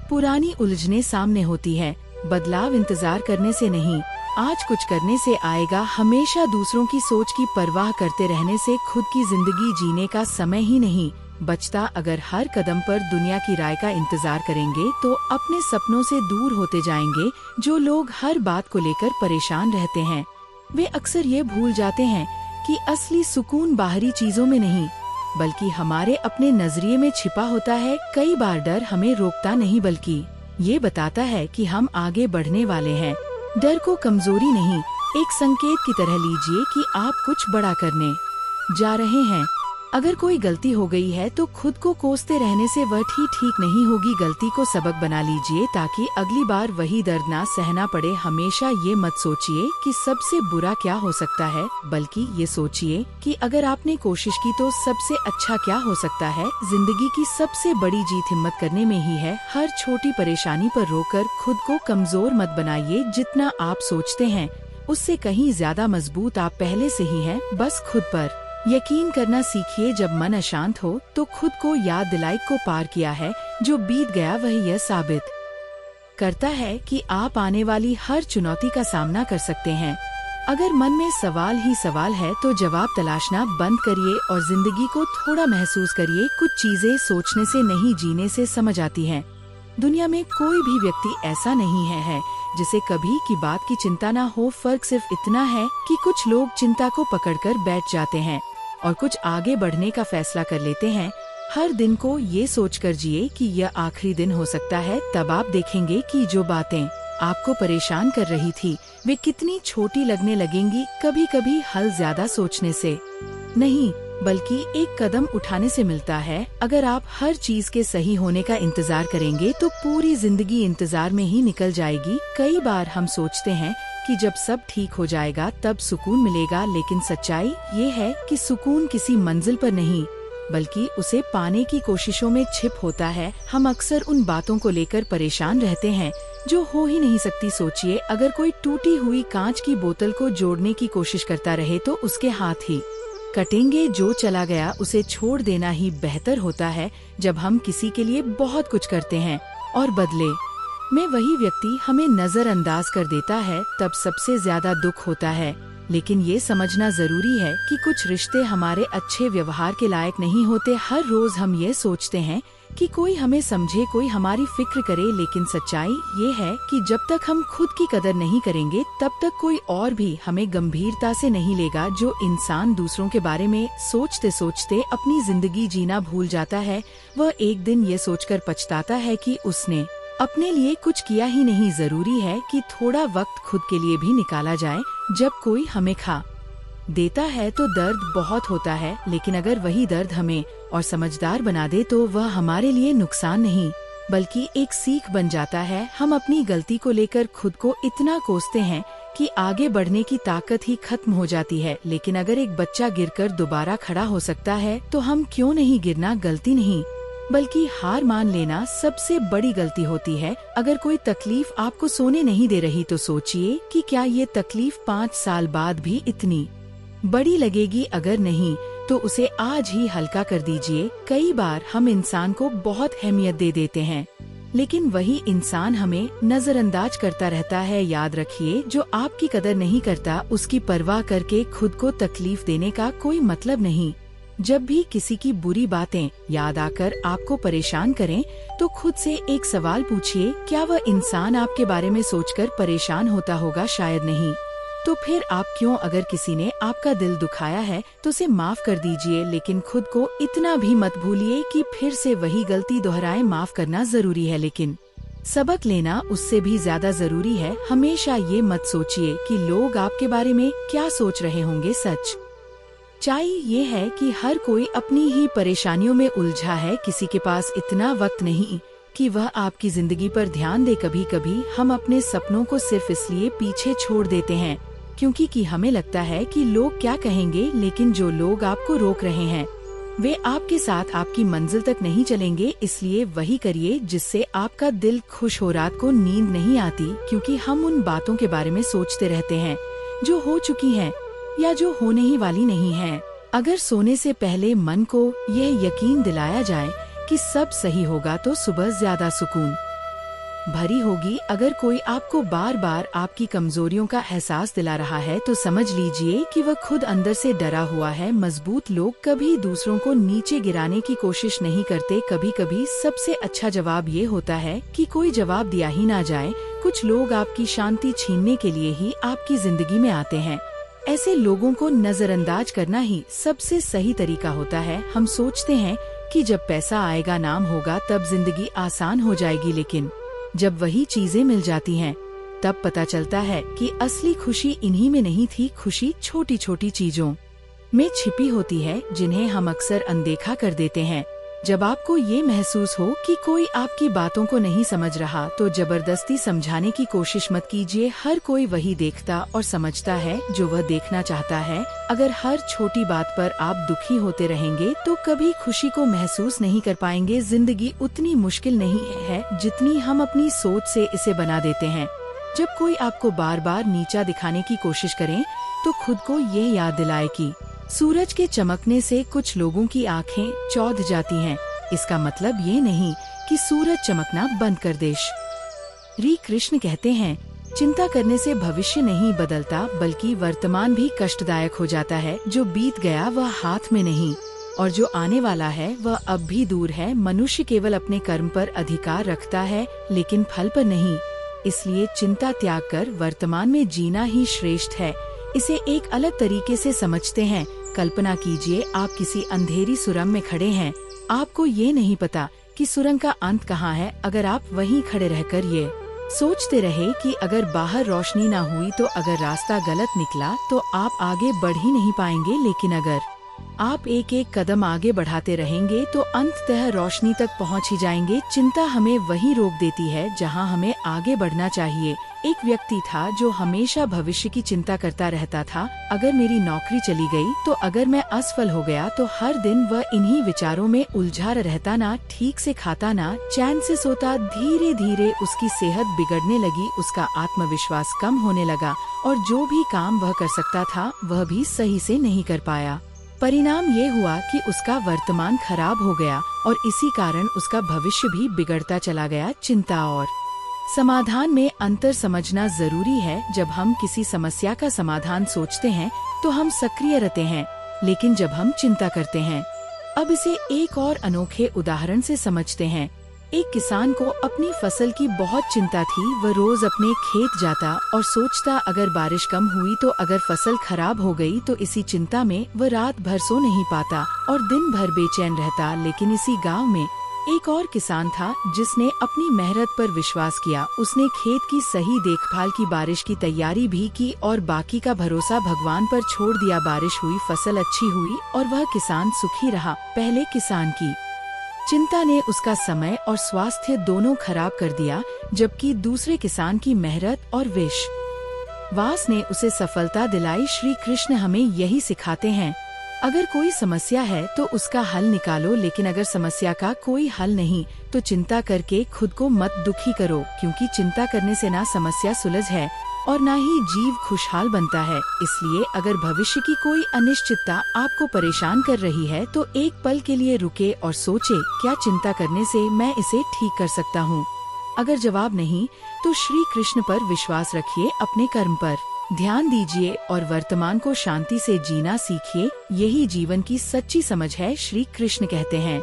पुरानी उलझने सामने होती है। बदलाव इंतजार करने से नहीं, आज कुछ करने से आएगा। हमेशा दूसरों की सोच की परवाह करते रहने से खुद की जिंदगी जीने का समय ही नहीं बचता। अगर हर कदम पर दुनिया की राय का इंतजार करेंगे तो अपने सपनों से दूर होते जाएंगे। जो लोग हर बात को लेकर परेशान रहते हैं वे अक्सर ये भूल जाते हैं कि असली सुकून बाहरी चीजों में नहीं बल्कि हमारे अपने नजरिए में छिपा होता है। कई बार डर हमें रोकता नहीं बल्कि ये बताता है कि हम आगे बढ़ने वाले हैं। डर को कमजोरी नहीं, एक संकेत की तरह लीजिए कि आप कुछ बड़ा करने जा रहे हैं। अगर कोई गलती हो गई है तो खुद को कोसते रहने से वह ठीक नहीं होगी। गलती को सबक बना लीजिए ताकि अगली बार वही दर्द ना सहना पड़े। हमेशा ये मत सोचिए कि सबसे बुरा क्या हो सकता है, बल्कि ये सोचिए कि अगर आपने कोशिश की तो सबसे अच्छा क्या हो सकता है। जिंदगी की सबसे बड़ी जीत हिम्मत करने में ही है। हर छोटी परेशानी पर रोकर खुद को कमजोर मत बनाइए। जितना आप सोचते हैं उससे कहीं ज्यादा मजबूत आप पहले से ही हैं। बस खुद पर यकीन करना सीखिए। जब मन अशांत हो तो खुद को याद दिलाई को पार किया है। जो बीत गया वही यह साबित करता है कि आप आने वाली हर चुनौती का सामना कर सकते हैं। अगर मन में सवाल ही सवाल है तो जवाब तलाशना बंद करिए और जिंदगी को थोड़ा महसूस करिए। कुछ चीजें सोचने से नहीं जीने से समझ आती हैं। दुनिया में कोई भी व्यक्ति ऐसा नहीं है जिसे कभी की बात की चिंता ना हो। फर्क सिर्फ इतना है कि कुछ लोग चिंता को पकड़कर बैठ जाते हैं और कुछ आगे बढ़ने का फैसला कर लेते हैं। हर दिन को ये सोचकर जिए कि यह आखिरी दिन हो सकता है। तब आप देखेंगे कि जो बातें आपको परेशान कर रही थी वे कितनी छोटी लगने लगेंगी। कभी कभी हल ज्यादा सोचने से नहीं बल्कि एक कदम उठाने से मिलता है। अगर आप हर चीज के सही होने का इंतजार करेंगे तो पूरी जिंदगी इंतजार में ही निकल जाएगी। कई बार हम सोचते हैं कि जब सब ठीक हो जाएगा तब सुकून मिलेगा, लेकिन सच्चाई ये है कि सुकून किसी मंजिल पर नहीं बल्कि उसे पाने की कोशिशों में छिप होता है। हम अक्सर उन बातों को लेकर परेशान रहते हैं जो हो ही नहीं सकती। सोचिए, अगर कोई टूटी हुई कांच की बोतल को जोड़ने की कोशिश करता रहे तो उसके हाथ ही कटेंगे। जो चला गया उसे छोड़ देना ही बेहतर होता है। जब हम किसी के लिए बहुत कुछ करते हैं और बदले में वही व्यक्ति हमें नजरअंदाज कर देता है, तब सबसे ज्यादा दुख होता है। लेकिन ये समझना जरूरी है कि कुछ रिश्ते हमारे अच्छे व्यवहार के लायक नहीं होते। हर रोज हम ये सोचते हैं कि कोई हमें समझे, कोई हमारी फिक्र करे, लेकिन सच्चाई ये है कि जब तक हम खुद की कदर नहीं करेंगे तब तक कोई और भी हमें गंभीरता से नहीं लेगा। जो इंसान दूसरों के बारे में सोचते सोचते अपनी जिंदगी जीना भूल जाता है, वह एक दिन ये सोचकर पछताता है कि उसने अपने लिए कुछ किया ही नहीं। जरूरी है कि थोड़ा वक्त खुद के लिए भी निकाला जाए। जब कोई हमें खा देता है तो दर्द बहुत होता है, लेकिन अगर वही दर्द हमें और समझदार बना दे तो वह हमारे लिए नुकसान नहीं बल्कि एक सीख बन जाता है। हम अपनी गलती को लेकर खुद को इतना कोसते हैं कि आगे बढ़ने की ताकत ही खत्म हो जाती है। लेकिन अगर एक बच्चा गिरकर दोबारा खड़ा हो सकता है तो हम क्यों नहीं गिरना? गलती नहीं बल्कि हार मान लेना सबसे बड़ी गलती होती है। अगर कोई तकलीफ आपको सोने नहीं दे रही तो सोचिए कि क्या ये तकलीफ 5 साल बाद भी इतनी बड़ी लगेगी। अगर नहीं तो उसे आज ही हल्का कर दीजिए। कई बार हम इंसान को बहुत अहमियत दे देते हैं, लेकिन वही इंसान हमें नजरअंदाज करता रहता है। याद रखिए, जो आपकी कदर नहीं करता उसकी परवाह करके खुद को तकलीफ देने का कोई मतलब नहीं। जब भी किसी की बुरी बातें याद आकर आपको परेशान करें तो खुद से एक सवाल पूछिए, क्या वह इंसान आपके बारे में सोचकर परेशान होता होगा? शायद नहीं। तो फिर आप क्यों? अगर किसी ने आपका दिल दुखाया है तो उसे माफ कर दीजिए, लेकिन खुद को इतना भी मत भूलिए कि फिर से वही गलती दोहराए। माफ करना जरूरी है, लेकिन सबक लेना उससे भी ज्यादा जरूरी है। हमेशा ये मत सोचिए कि लोग आपके बारे में क्या सोच रहे होंगे। सच्चाई ये है कि हर कोई अपनी ही परेशानियों में उलझा है। किसी के पास इतना वक्त नहीं कि वह आपकी जिंदगी पर ध्यान दे। कभी कभी हम अपने सपनों को सिर्फ इसलिए पीछे छोड़ देते हैं क्योंकि हमें लगता है कि लोग क्या कहेंगे, लेकिन जो लोग आपको रोक रहे हैं वे आपके साथ आपकी मंजिल तक नहीं चलेंगे। इसलिए वही करिए जिससे आपका दिल खुश हो। रात को नींद नहीं आती क्योंकि हम उन बातों के बारे में सोचते रहते हैं जो हो चुकी हैं या जो होने ही वाली नहीं है। अगर सोने से पहले मन को यह यकीन दिलाया जाए कि सब सही होगा तो सुबह ज्यादा सुकून भरी होगी। अगर कोई आपको बार बार आपकी कमजोरियों का एहसास दिला रहा है तो समझ लीजिए कि वह खुद अंदर से डरा हुआ है। मजबूत लोग कभी दूसरों को नीचे गिराने की कोशिश नहीं करते। कभी कभी सबसे अच्छा जवाब ये होता है कि कोई जवाब दिया ही ना जाए। कुछ लोग आपकी शांति छीनने के लिए ही आपकी जिंदगी में आते हैं। ऐसे लोगों को नजरअंदाज करना ही सबसे सही तरीका होता है। हम सोचते हैं कि जब पैसा आएगा, नाम होगा, तब जिंदगी आसान हो जाएगी, लेकिन जब वही चीजें मिल जाती हैं तब पता चलता है कि असली खुशी इन्हीं में नहीं थी। खुशी छोटी छोटी चीजों में छिपी होती है जिन्हें हम अक्सर अनदेखा कर देते हैं। जब आपको ये महसूस हो कि कोई आपकी बातों को नहीं समझ रहा तो जबरदस्ती समझाने की कोशिश मत कीजिए। हर कोई वही देखता और समझता है जो वह देखना चाहता है। अगर हर छोटी बात पर आप दुखी होते रहेंगे तो कभी खुशी को महसूस नहीं कर पाएंगे। जिंदगी उतनी मुश्किल नहीं है जितनी हम अपनी सोच से इसे बना देते हैं। जब कोई आपको बार बार नीचा दिखाने की कोशिश करे तो खुद को ये याद दिलाए कि सूरज के चमकने से कुछ लोगों की आंखें चौंध जाती हैं। इसका मतलब ये नहीं कि सूरज चमकना बंद कर दे। श्री कृष्ण कहते हैं, चिंता करने से भविष्य नहीं बदलता बल्कि वर्तमान भी कष्टदायक हो जाता है। जो बीत गया वह हाथ में नहीं और जो आने वाला है वह अब भी दूर है। मनुष्य केवल अपने कर्म पर अधिकार रखता है लेकिन फल पर नहीं। इसलिए चिंता त्याग कर वर्तमान में जीना ही श्रेष्ठ है। इसे एक अलग तरीके से समझते हैं। कल्पना कीजिए, आप किसी अंधेरी सुरंग में खड़े हैं। आपको ये नहीं पता कि सुरंग का अंत कहाँ है। अगर आप वहीं खड़े रहकर ये सोचते रहे कि अगर बाहर रोशनी ना हुई तो अगर रास्ता गलत निकला तो आप आगे बढ़ ही नहीं पाएंगे। लेकिन अगर आप एक एक कदम आगे बढ़ाते रहेंगे तो अंततः रोशनी तक पहुंच ही जाएंगे। चिंता हमें वहीं रोक देती है जहां हमें आगे बढ़ना चाहिए। एक व्यक्ति था जो हमेशा भविष्य की चिंता करता रहता था। अगर मेरी नौकरी चली गई तो, अगर मैं असफल हो गया तो, हर दिन वह इन्हीं विचारों में उलझा रहता, ना ठीक से खाता ना चैन से सोता। धीरे धीरे उसकी सेहत बिगड़ने लगी, उसका आत्मविश्वास कम होने लगा और जो भी काम वह कर सकता था वह भी सही से नहीं कर पाया। परिणाम ये हुआ कि उसका वर्तमान खराब हो गया और इसी कारण उसका भविष्य भी बिगड़ता चला गया। चिंता और समाधान में अंतर समझना जरूरी है। जब हम किसी समस्या का समाधान सोचते हैं तो हम सक्रिय रहते हैं, लेकिन जब हम चिंता करते हैं, अब इसे एक और अनोखे उदाहरण से समझते हैं। एक किसान को अपनी फसल की बहुत चिंता थी। वह रोज अपने खेत जाता और सोचता, अगर बारिश कम हुई तो, अगर फसल खराब हो गई तो। इसी चिंता में वह रात भर सो नहीं पाता और दिन भर बेचैन रहता। लेकिन इसी गांव में एक और किसान था जिसने अपनी मेहनत पर विश्वास किया। उसने खेत की सही देखभाल की, बारिश की तैयारी भी की और बाकी का भरोसा भगवान पर छोड़ दिया। बारिश हुई, फसल अच्छी हुई और वह किसान सुखी रहा। पहले किसान की चिंता ने उसका समय और स्वास्थ्य दोनों खराब कर दिया, जबकि दूसरे किसान की मेहनत और विश्वास ने उसे सफलता दिलाई। श्री कृष्ण हमें यही सिखाते हैं, अगर कोई समस्या है तो उसका हल निकालो, लेकिन अगर समस्या का कोई हल नहीं तो चिंता करके खुद को मत दुखी करो, क्योंकि चिंता करने से ना समस्या सुलझ है और ना ही जीव खुशहाल बनता है। इसलिए अगर भविष्य की कोई अनिश्चितता आपको परेशान कर रही है तो एक पल के लिए रुके और सोचे, क्या चिंता करने से मैं इसे ठीक कर सकता हूँ? अगर जवाब नहीं तो श्री कृष्ण पर विश्वास रखिए, अपने कर्म पर ध्यान दीजिए और वर्तमान को शांति से जीना सीखिए। यही जीवन की सच्ची समझ है। श्री कृष्ण कहते हैं,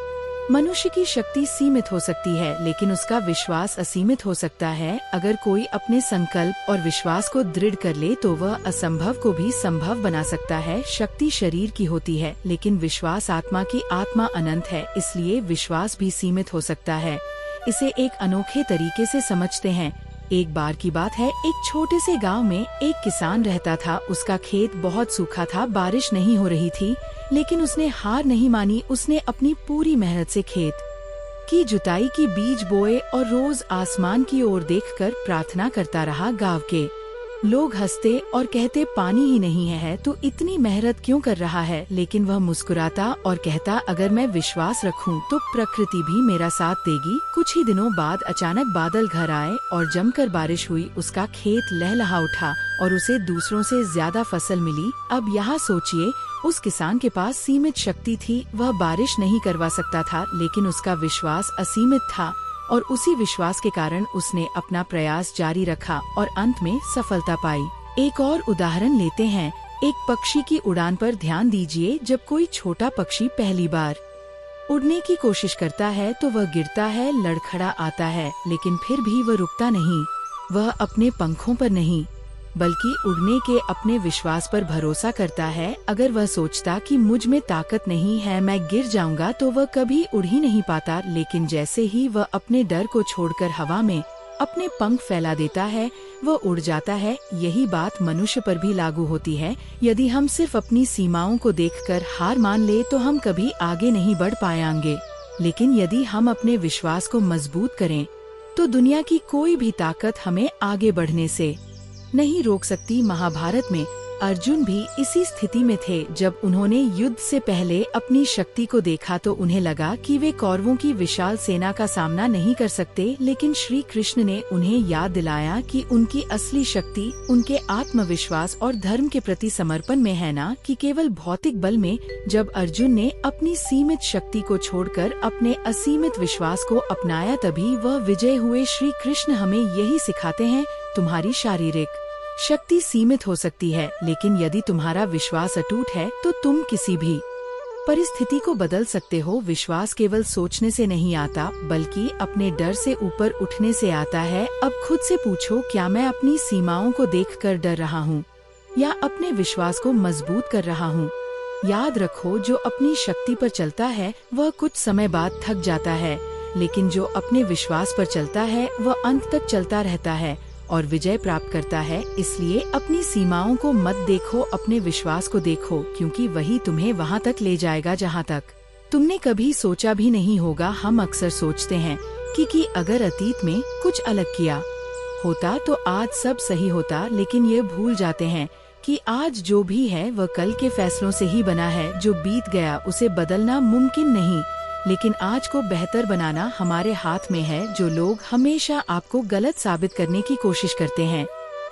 मनुष्य की शक्ति सीमित हो सकती है, लेकिन उसका विश्वास असीमित हो सकता है। अगर कोई अपने संकल्प और विश्वास को दृढ़ कर ले तो वह असंभव को भी संभव बना सकता है। शक्ति शरीर की होती है, लेकिन विश्वास आत्मा की। आत्मा अनंत है, इसलिए विश्वास भी सीमित हो सकता है। इसे एक अनोखे तरीके से समझते हैं। एक बार की बात है, एक छोटे से गांव में एक किसान रहता था। उसका खेत बहुत सूखा था, बारिश नहीं हो रही थी, लेकिन उसने हार नहीं मानी। उसने अपनी पूरी मेहनत से खेत की जुताई की, बीज बोए और रोज आसमान की ओर देखकर प्रार्थना करता रहा। गांव के लोग हंसते और कहते, पानी ही नहीं है तो इतनी मेहनत क्यों कर रहा है? लेकिन वह मुस्कुराता और कहता, अगर मैं विश्वास रखूं तो प्रकृति भी मेरा साथ देगी। कुछ ही दिनों बाद अचानक बादल घर आए और जमकर बारिश हुई। उसका खेत लहलहा उठा और उसे दूसरों से ज्यादा फसल मिली। अब यहाँ सोचिए, उस किसान के पास सीमित शक्ति थी, वह बारिश नहीं करवा सकता था, लेकिन उसका विश्वास असीमित था और उसी विश्वास के कारण उसने अपना प्रयास जारी रखा और अंत में सफलता पाई। एक और उदाहरण लेते हैं। एक पक्षी की उड़ान पर ध्यान दीजिए। जब कोई छोटा पक्षी पहली बार उड़ने की कोशिश करता है तो वह गिरता है, लड़खड़ा आता है, लेकिन फिर भी वह रुकता नहीं। वह अपने पंखों पर नहीं, बल्कि उड़ने के अपने विश्वास पर भरोसा करता है। अगर वह सोचता कि मुझ में ताकत नहीं है, मैं गिर जाऊंगा, तो वह कभी उड़ ही नहीं पाता। लेकिन जैसे ही वह अपने डर को छोड़कर हवा में अपने पंख फैला देता है, वह उड़ जाता है। यही बात मनुष्य पर भी लागू होती है। यदि हम सिर्फ अपनी सीमाओं को देखकर हार मान ले तो हम कभी आगे नहीं बढ़ पाएंगे। लेकिन यदि हम अपने विश्वास को मजबूत करें तो दुनिया की कोई भी ताकत हमें आगे बढ़ने से नहीं रोक सकती। महाभारत में अर्जुन भी इसी स्थिति में थे। जब उन्होंने युद्ध से पहले अपनी शक्ति को देखा तो उन्हें लगा कि वे कौरवों की विशाल सेना का सामना नहीं कर सकते, लेकिन श्री कृष्ण ने उन्हें याद दिलाया कि उनकी असली शक्ति उनके आत्मविश्वास और धर्म के प्रति समर्पण में है, ना कि केवल भौतिक बल में। जब अर्जुन ने अपनी सीमित शक्ति को छोड़कर अपने असीमित विश्वास को अपनाया, तभी वह विजय हुए। श्री कृष्ण हमें यही सिखाते हैं, तुम्हारी शारीरिक शक्ति सीमित हो सकती है, लेकिन यदि तुम्हारा विश्वास अटूट है तो तुम किसी भी परिस्थिति को बदल सकते हो। विश्वास केवल सोचने से नहीं आता, बल्कि अपने डर से ऊपर उठने से आता है। अब खुद से पूछो, क्या मैं अपनी सीमाओं को देखकर डर रहा हूँ या अपने विश्वास को मजबूत कर रहा हूँ? याद रखो, जो अपनी शक्ति पर चलता है वह कुछ समय बाद थक जाता है, लेकिन जो अपने विश्वास पर चलता है वह अंत तक चलता रहता है। और विजय प्राप्त करता है। इसलिए अपनी सीमाओं को मत देखो, अपने विश्वास को देखो, क्योंकि वही तुम्हें वहाँ तक ले जाएगा जहाँ तक तुमने कभी सोचा भी नहीं होगा। हम अक्सर सोचते हैं कि अगर अतीत में कुछ अलग किया होता तो आज सब सही होता, लेकिन ये भूल जाते हैं कि आज जो भी है वह कल के फैसलों से ही बना है। जो बीत गया उसे बदलना मुमकिन नहीं, लेकिन आज को बेहतर बनाना हमारे हाथ में है। जो लोग हमेशा आपको गलत साबित करने की कोशिश करते हैं,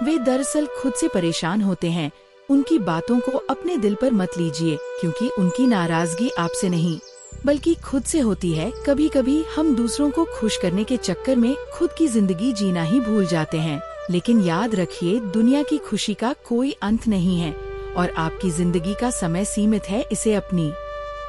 वे दरअसल खुद से परेशान होते हैं। उनकी बातों को अपने दिल पर मत लीजिए, क्योंकि उनकी नाराजगी आपसे नहीं बल्कि खुद से होती है। कभी कभी हम दूसरों को खुश करने के चक्कर में खुद की जिंदगी जीना ही भूल जाते हैं। लेकिन याद रखिए, दुनिया की खुशी का कोई अंत नहीं है और आपकी जिंदगी का समय सीमित है। इसे अपनी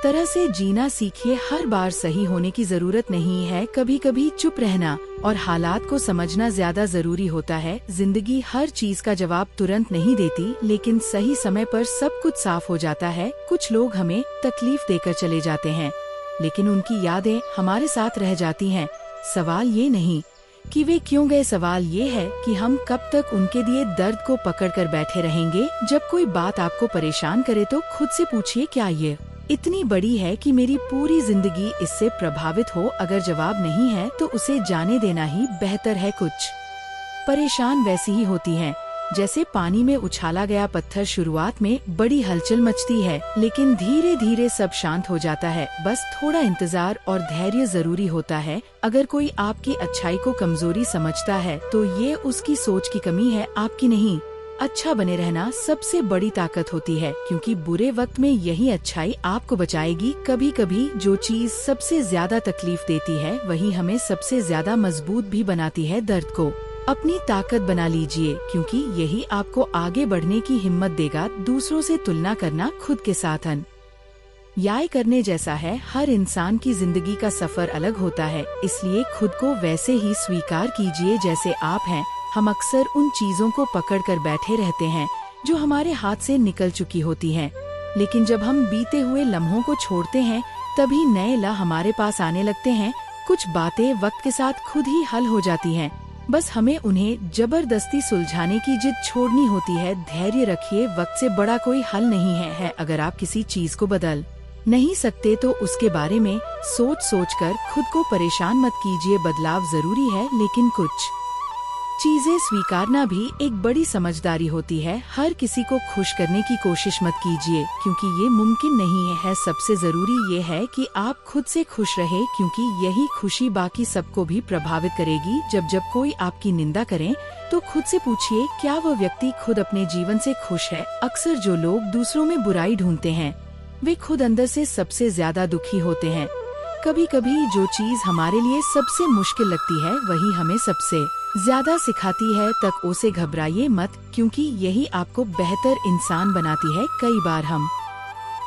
तरह से जीना सीखिए। हर बार सही होने की जरूरत नहीं है, कभी कभी चुप रहना और हालात को समझना ज्यादा जरूरी होता है। जिंदगी हर चीज का जवाब तुरंत नहीं देती, लेकिन सही समय पर सब कुछ साफ हो जाता है। कुछ लोग हमें तकलीफ देकर चले जाते हैं, लेकिन उनकी यादें हमारे साथ रह जाती हैं। सवाल ये नहीं कि वे क्यों गए, सवाल ये है कि हम कब तक उनके दिए दर्द को पकड़ कर बैठे रहेंगे। जब कोई बात आपको परेशान करे तो खुद से पूछिए, क्या ये इतनी बड़ी है कि मेरी पूरी जिंदगी इससे प्रभावित हो? अगर जवाब नहीं है तो उसे जाने देना ही बेहतर है। कुछ परेशान वैसी ही होती हैं जैसे पानी में उछाला गया पत्थर। शुरुआत में बड़ी हलचल मचती है, लेकिन धीरे धीरे सब शांत हो जाता है। बस थोड़ा इंतजार और धैर्य जरूरी होता है। अगर कोई आपकी अच्छाई को कमजोरी समझता है तो ये उसकी सोच की कमी है, आपकी नहीं। अच्छा बने रहना सबसे बड़ी ताकत होती है, क्योंकि बुरे वक्त में यही अच्छाई आपको बचाएगी। कभी कभी जो चीज सबसे ज्यादा तकलीफ देती है वही हमें सबसे ज्यादा मजबूत भी बनाती है। दर्द को अपनी ताकत बना लीजिए, क्योंकि यही आपको आगे बढ़ने की हिम्मत देगा। दूसरों से तुलना करना खुद के साथ अन्याय करने जैसा है। हर इंसान की जिंदगी का सफर अलग होता है, इसलिए खुद को वैसे ही स्वीकार कीजिए जैसे आप हैं। हम अक्सर उन चीजों को पकड़कर बैठे रहते हैं जो हमारे हाथ से निकल चुकी होती हैं, लेकिन जब हम बीते हुए लम्हों को छोड़ते हैं तभी नए लम्हे हमारे पास आने लगते हैं। कुछ बातें वक्त के साथ खुद ही हल हो जाती हैं, बस हमें उन्हें जबरदस्ती सुलझाने की जिद छोड़नी होती है। धैर्य रखिए, वक्त से बड़ा कोई हल नहीं है। अगर आप किसी चीज को बदल नहीं सकते तो उसके बारे में सोच कर खुद को परेशान मत कीजिए। बदलाव जरूरी है, लेकिन कुछ चीजें स्वीकारना भी एक बड़ी समझदारी होती है। हर किसी को खुश करने की कोशिश मत कीजिए, क्योंकि ये मुमकिन नहीं है। सबसे जरूरी ये है कि आप खुद से खुश रहे, क्योंकि यही खुशी बाकी सबको भी प्रभावित करेगी। जब कोई आपकी निंदा करे तो खुद से पूछिए, क्या वह व्यक्ति खुद अपने जीवन से खुश है? अक्सर जो लोग दूसरों में बुराई ढूंढते हैं वे खुद अंदर से सबसे ज्यादा दुखी होते हैं। कभी कभी जो चीज हमारे लिए सबसे मुश्किल लगती है वही हमें सबसे ज्यादा सिखाती है। तक उसे घबराइए मत, क्योंकि यही आपको बेहतर इंसान बनाती है। कई बार हम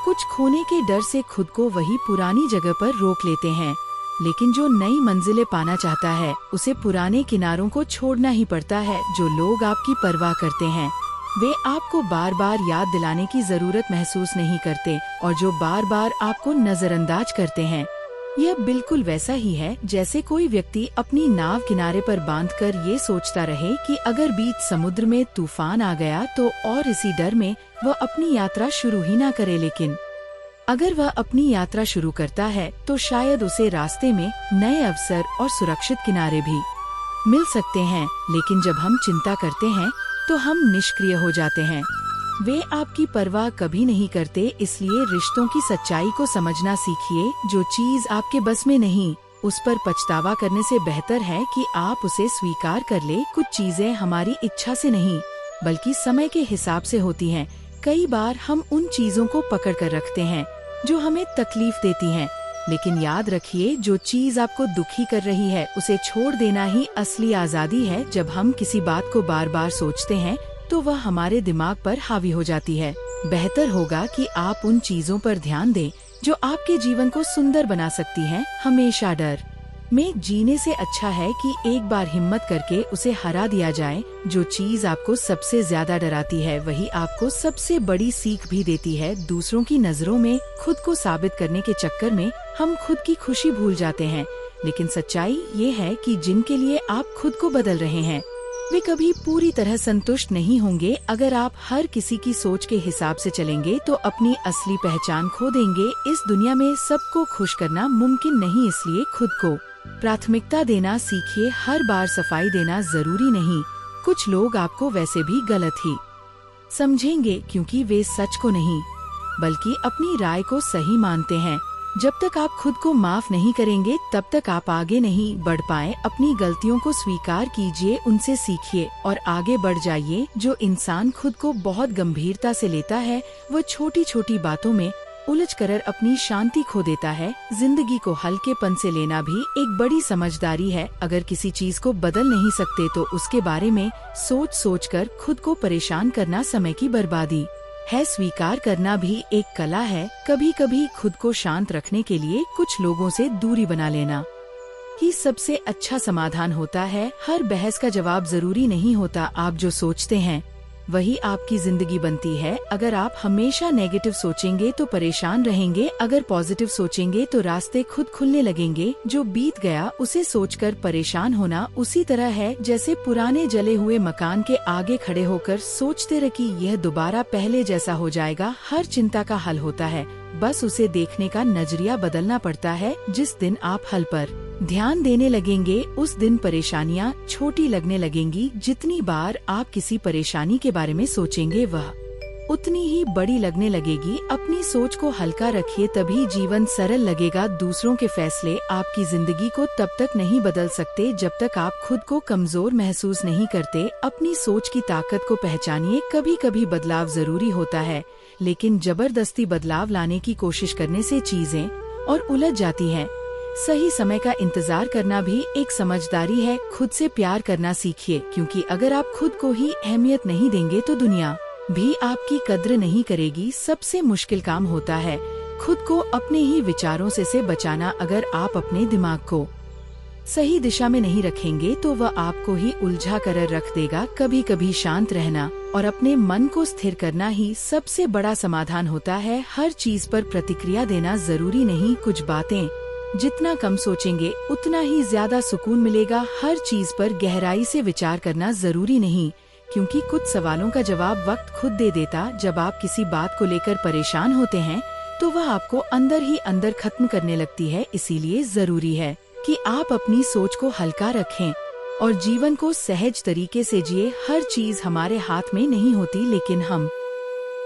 कुछ खोने के डर से खुद को वही पुरानी जगह पर रोक लेते हैं, लेकिन जो नई मंजिलें पाना चाहता है उसे पुराने किनारों को छोड़ना ही पड़ता है। जो लोग आपकी परवाह करते हैं वे आपको बार बार याद दिलाने की जरूरत महसूस नहीं करते, और जो बार बार आपको नजरअंदाज करते हैं यह बिल्कुल वैसा ही है जैसे कोई व्यक्ति अपनी नाव किनारे पर बांधकर ये सोचता रहे कि अगर बीच समुद्र में तूफान आ गया तो, और इसी डर में वह अपनी यात्रा शुरू ही ना करे। लेकिन अगर वह अपनी यात्रा शुरू करता है तो शायद उसे रास्ते में नए अवसर और सुरक्षित किनारे भी मिल सकते हैं। लेकिन जब हम चिंता करते हैं तो हम निष्क्रिय हो जाते हैं। वे आपकी परवाह कभी नहीं करते। इसलिए रिश्तों की सच्चाई को समझना सीखिए। जो चीज आपके बस में नहीं उस पर पछतावा करने से बेहतर है कि आप उसे स्वीकार कर ले। कुछ चीजें हमारी इच्छा से नहीं बल्कि समय के हिसाब से होती हैं। कई बार हम उन चीजों को पकड़ कर रखते हैं जो हमें तकलीफ देती हैं, लेकिन याद रखिए, जो चीज आपको दुखी कर रही है उसे छोड़ देना ही असली आजादी है। जब हम किसी बात को बार बार सोचते हैं तो वह हमारे दिमाग पर हावी हो जाती है। बेहतर होगा कि आप उन चीजों पर ध्यान दें जो आपके जीवन को सुंदर बना सकती हैं। हमेशा डर में जीने से अच्छा है कि एक बार हिम्मत करके उसे हरा दिया जाए। जो चीज आपको सबसे ज्यादा डराती है वही आपको सबसे बड़ी सीख भी देती है। दूसरों की नजरों में खुद को साबित करने के चक्कर में हम खुद की खुशी भूल जाते हैं, लेकिन सच्चाई ये है कि जिनके लिए आप खुद को बदल रहे हैं वे कभी पूरी तरह संतुष्ट नहीं होंगे। अगर आप हर किसी की सोच के हिसाब से चलेंगे तो अपनी असली पहचान खो देंगे। इस दुनिया में सबको खुश करना मुमकिन नहीं, इसलिए खुद को प्राथमिकता देना सीखिए। हर बार सफाई देना जरूरी नहीं। कुछ लोग आपको वैसे भी गलत ही समझेंगे क्योंकि वे सच को नहीं बल्कि अपनी राय को सही मानते हैं। जब तक आप खुद को माफ नहीं करेंगे तब तक आप आगे नहीं बढ़ पाए। अपनी गलतियों को स्वीकार कीजिए, उनसे सीखिए और आगे बढ़ जाइए। जो इंसान खुद को बहुत गंभीरता से लेता है वह छोटी छोटी बातों में उलझ कर अपनी शांति खो देता है। जिंदगी को हल्केपन से लेना भी एक बड़ी समझदारी है। अगर किसी चीज को बदल नहीं सकते तो उसके बारे में सोच सोच कर खुद को परेशान करना समय की बर्बादी है। स्वीकार करना भी एक कला है। कभी कभी खुद को शांत रखने के लिए कुछ लोगों से दूरी बना लेना ही सबसे अच्छा समाधान होता है। हर बहस का जवाब जरूरी नहीं होता। आप जो सोचते हैं वही आपकी जिंदगी बनती है। अगर आप हमेशा नेगेटिव सोचेंगे तो परेशान रहेंगे। अगर पॉजिटिव सोचेंगे तो रास्ते खुद खुलने लगेंगे। जो बीत गया उसे सोचकर परेशान होना उसी तरह है जैसे पुराने जले हुए मकान के आगे खड़े होकर सोचते रहे कि यह दोबारा पहले जैसा हो जाएगा। हर चिंता का हल होता है, बस उसे देखने का नजरिया बदलना पड़ता है। जिस दिन आप हल पर ध्यान देने लगेंगे उस दिन परेशानियाँ छोटी लगने लगेंगी। जितनी बार आप किसी परेशानी के बारे में सोचेंगे वह उतनी ही बड़ी लगने लगेगी। अपनी सोच को हल्का रखिए, तभी जीवन सरल लगेगा। दूसरों के फैसले आपकी जिंदगी को तब तक नहीं बदल सकते जब तक आप खुद को कमजोर महसूस नहीं करते। अपनी सोच की ताकत को पहचानिए। कभी कभी बदलाव जरूरी होता है, लेकिन जबरदस्ती बदलाव लाने की कोशिश करने से चीजें और उलझ जाती हैं। सही समय का इंतजार करना भी एक समझदारी है। खुद से प्यार करना सीखिए, क्योंकि अगर आप खुद को ही अहमियत नहीं देंगे तो दुनिया भी आपकी कद्र नहीं करेगी। सबसे मुश्किल काम होता है खुद को अपने ही विचारों से बचाना। अगर आप अपने दिमाग को सही दिशा में नहीं रखेंगे तो वह आपको ही उलझा कर रख देगा। कभी कभी शांत रहना और अपने मन को स्थिर करना ही सबसे बड़ा समाधान होता है। हर चीज पर प्रतिक्रिया देना जरूरी नहीं। कुछ बातें जितना कम सोचेंगे उतना ही ज्यादा सुकून मिलेगा। हर चीज पर गहराई से विचार करना जरूरी नहीं, क्योंकि कुछ सवालों का जवाब वक्त खुद दे देता। जब आप किसी बात को लेकर परेशान होते हैं तो वह आपको अंदर ही अंदर खत्म करने लगती है। इसीलिए जरूरी है कि आप अपनी सोच को हल्का रखें और जीवन को सहज तरीके से जिए। हर चीज हमारे हाथ में नहीं होती, लेकिन हम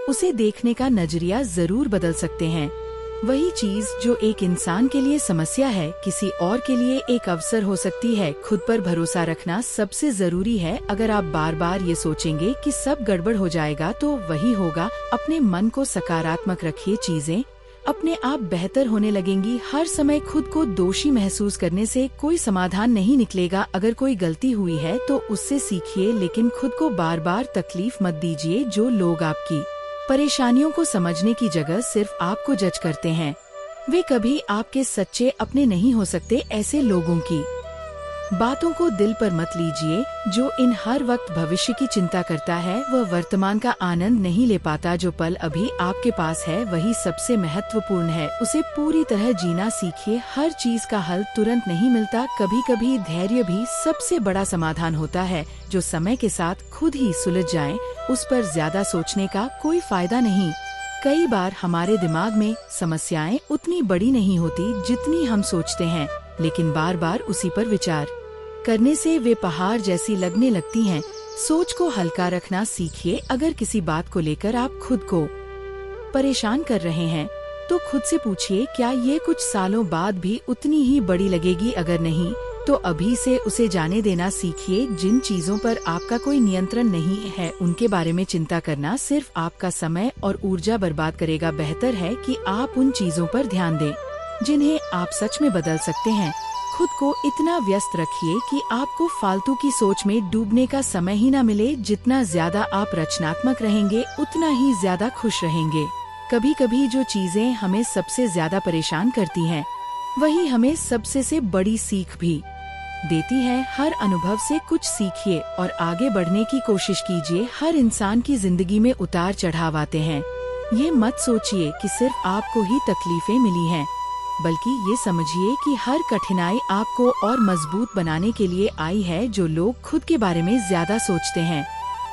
उसे देखने का नजरिया जरूर बदल सकते हैं। वही चीज जो एक इंसान के लिए समस्या है किसी और के लिए एक अवसर हो सकती है। खुद पर भरोसा रखना सबसे जरूरी है। अगर आप बार बार ये सोचेंगे कि सब गड़बड़ हो जाएगा तो वही होगा। अपने मन को सकारात्मक रखिए, चीजें अपने आप बेहतर होने लगेंगी। हर समय खुद को दोषी महसूस करने से कोई समाधान नहीं निकलेगा। अगर कोई गलती हुई है तो उससे सीखिए, लेकिन खुद को बार बार तकलीफ मत दीजिए। जो लोग आपकी परेशानियों को समझने की जगह सिर्फ आपको जज करते हैं, वे कभी आपके सच्चे अपने नहीं हो सकते। ऐसे लोगों की बातों को दिल पर मत लीजिए। जो इन हर वक्त भविष्य की चिंता करता है वह वर्तमान का आनंद नहीं ले पाता। जो पल अभी आपके पास है वही सबसे महत्वपूर्ण है, उसे पूरी तरह जीना सीखिए। हर चीज का हल तुरंत नहीं मिलता। कभी कभी धैर्य भी सबसे बड़ा समाधान होता है। जो समय के साथ खुद ही सुलझ जाए उस पर ज्यादा सोचने का कोई फायदा नहीं। कई बार हमारे दिमाग में समस्याएं उतनी बड़ी नहीं होती जितनी हम सोचते हैं, लेकिन बार बार उसी पर विचार करने से वे पहाड़ जैसी लगने लगती हैं। सोच को हल्का रखना सीखिए। अगर किसी बात को लेकर आप खुद को परेशान कर रहे हैं तो खुद से पूछिए, क्या ये कुछ सालों बाद भी उतनी ही बड़ी लगेगी? अगर नहीं तो अभी से उसे जाने देना सीखिए। जिन चीजों पर आपका कोई नियंत्रण नहीं है उनके बारे में चिंता करना सिर्फ आपका समय और ऊर्जा बर्बाद करेगा। बेहतर है कि आप उन चीजों पर ध्यान दें जिन्हें आप सच में बदल सकते हैं। खुद को इतना व्यस्त रखिए कि आपको फालतू की सोच में डूबने का समय ही न मिले। जितना ज्यादा आप रचनात्मक रहेंगे उतना ही ज्यादा खुश रहेंगे। कभी कभी जो चीजें हमें सबसे ज्यादा परेशान करती हैं वही हमें सबसे से बड़ी सीख भी देती है। हर अनुभव से कुछ सीखिए और आगे बढ़ने की कोशिश कीजिए। हर इंसान की जिंदगी में उतार चढ़ाव आते हैं। ये मत सोचिए कि सिर्फ आपको ही तकलीफें मिली हैं। बल्कि ये समझिए कि हर कठिनाई आपको और मजबूत बनाने के लिए आई है। जो लोग खुद के बारे में ज्यादा सोचते हैं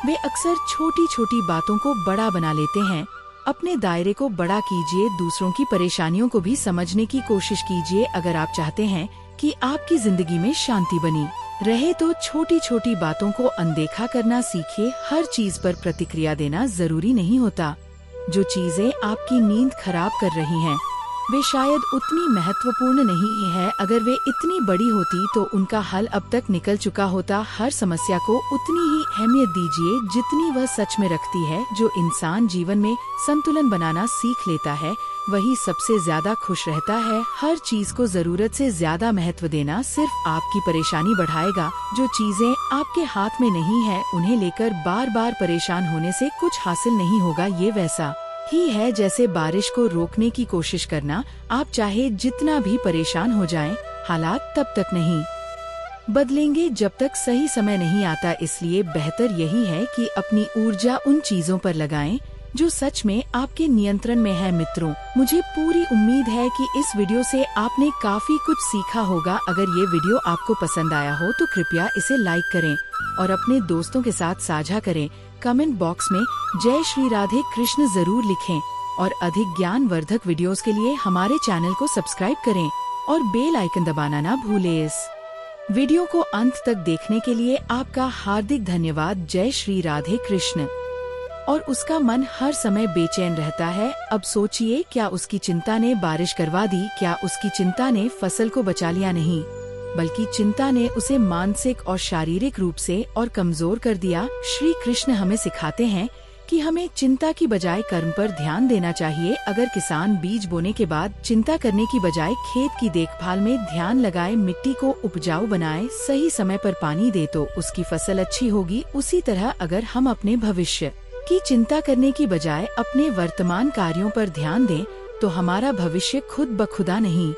वे अक्सर छोटी छोटी बातों को बड़ा बना लेते हैं। अपने दायरे को बड़ा कीजिए, दूसरों की परेशानियों को भी समझने की कोशिश कीजिए। अगर आप चाहते हैं कि आपकी जिंदगी में शांति बनी रहे तो छोटी छोटी बातों को अनदेखा करना सीखिए। हर चीज पर प्रतिक्रिया देना जरूरी नहीं होता। जो चीजें आपकी नींद खराब कर रही हैं, वे शायद उतनी महत्वपूर्ण नहीं है। अगर वे इतनी बड़ी होती तो उनका हल अब तक निकल चुका होता। हर समस्या को उतनी ही अहमियत दीजिए जितनी वह सच में रखती है। जो इंसान जीवन में संतुलन बनाना सीख लेता है वही सबसे ज्यादा खुश रहता है। हर चीज को जरूरत से ज्यादा महत्व देना सिर्फ आपकी परेशानी बढ़ाएगा। जो चीजें आपके हाथ में नहीं है उन्हें लेकर बार बार परेशान होने से कुछ हासिल नहीं होगा। ये वैसा ही है जैसे बारिश को रोकने की कोशिश करना। आप चाहे जितना भी परेशान हो जाएं, हालात तब तक नहीं बदलेंगे जब तक सही समय नहीं आता। इसलिए बेहतर यही है कि अपनी ऊर्जा उन चीजों पर लगाएं जो सच में आपके नियंत्रण में है। मित्रों, मुझे पूरी उम्मीद है कि इस वीडियो से आपने काफी कुछ सीखा होगा। अगर ये वीडियो आपको पसंद आया हो तो कृपया इसे लाइक करें और अपने दोस्तों के साथ साझा करें। कमेंट बॉक्स में जय श्री राधे कृष्ण जरूर लिखें और अधिक ज्ञान वर्धक वीडियोस के लिए हमारे चैनल को सब्सक्राइब करें और बेल आइकन दबाना ना भूलें। इस वीडियो को अंत तक देखने के लिए आपका हार्दिक धन्यवाद। जय श्री राधे कृष्ण। और उसका मन हर समय बेचैन रहता है। अब सोचिए, क्या उसकी चिंता ने बारिश करवा दी? क्या उसकी चिंता ने फसल को बचा लिया? नहीं, बल्कि चिंता ने उसे मानसिक और शारीरिक रूप से और कमजोर कर दिया। श्री कृष्ण हमें सिखाते हैं कि हमें चिंता की बजाय कर्म पर ध्यान देना चाहिए। अगर किसान बीज बोने के बाद चिंता करने की बजाय खेत की देखभाल में ध्यान लगाए, मिट्टी को उपजाऊ बनाए, सही समय पर पानी दे तो उसकी फसल अच्छी होगी। उसी तरह अगर हम अपने भविष्य की चिंता करने की बजाय अपने वर्तमान कार्यों पर ध्यान दें तो हमारा भविष्य खुद ब खुदा नहीं।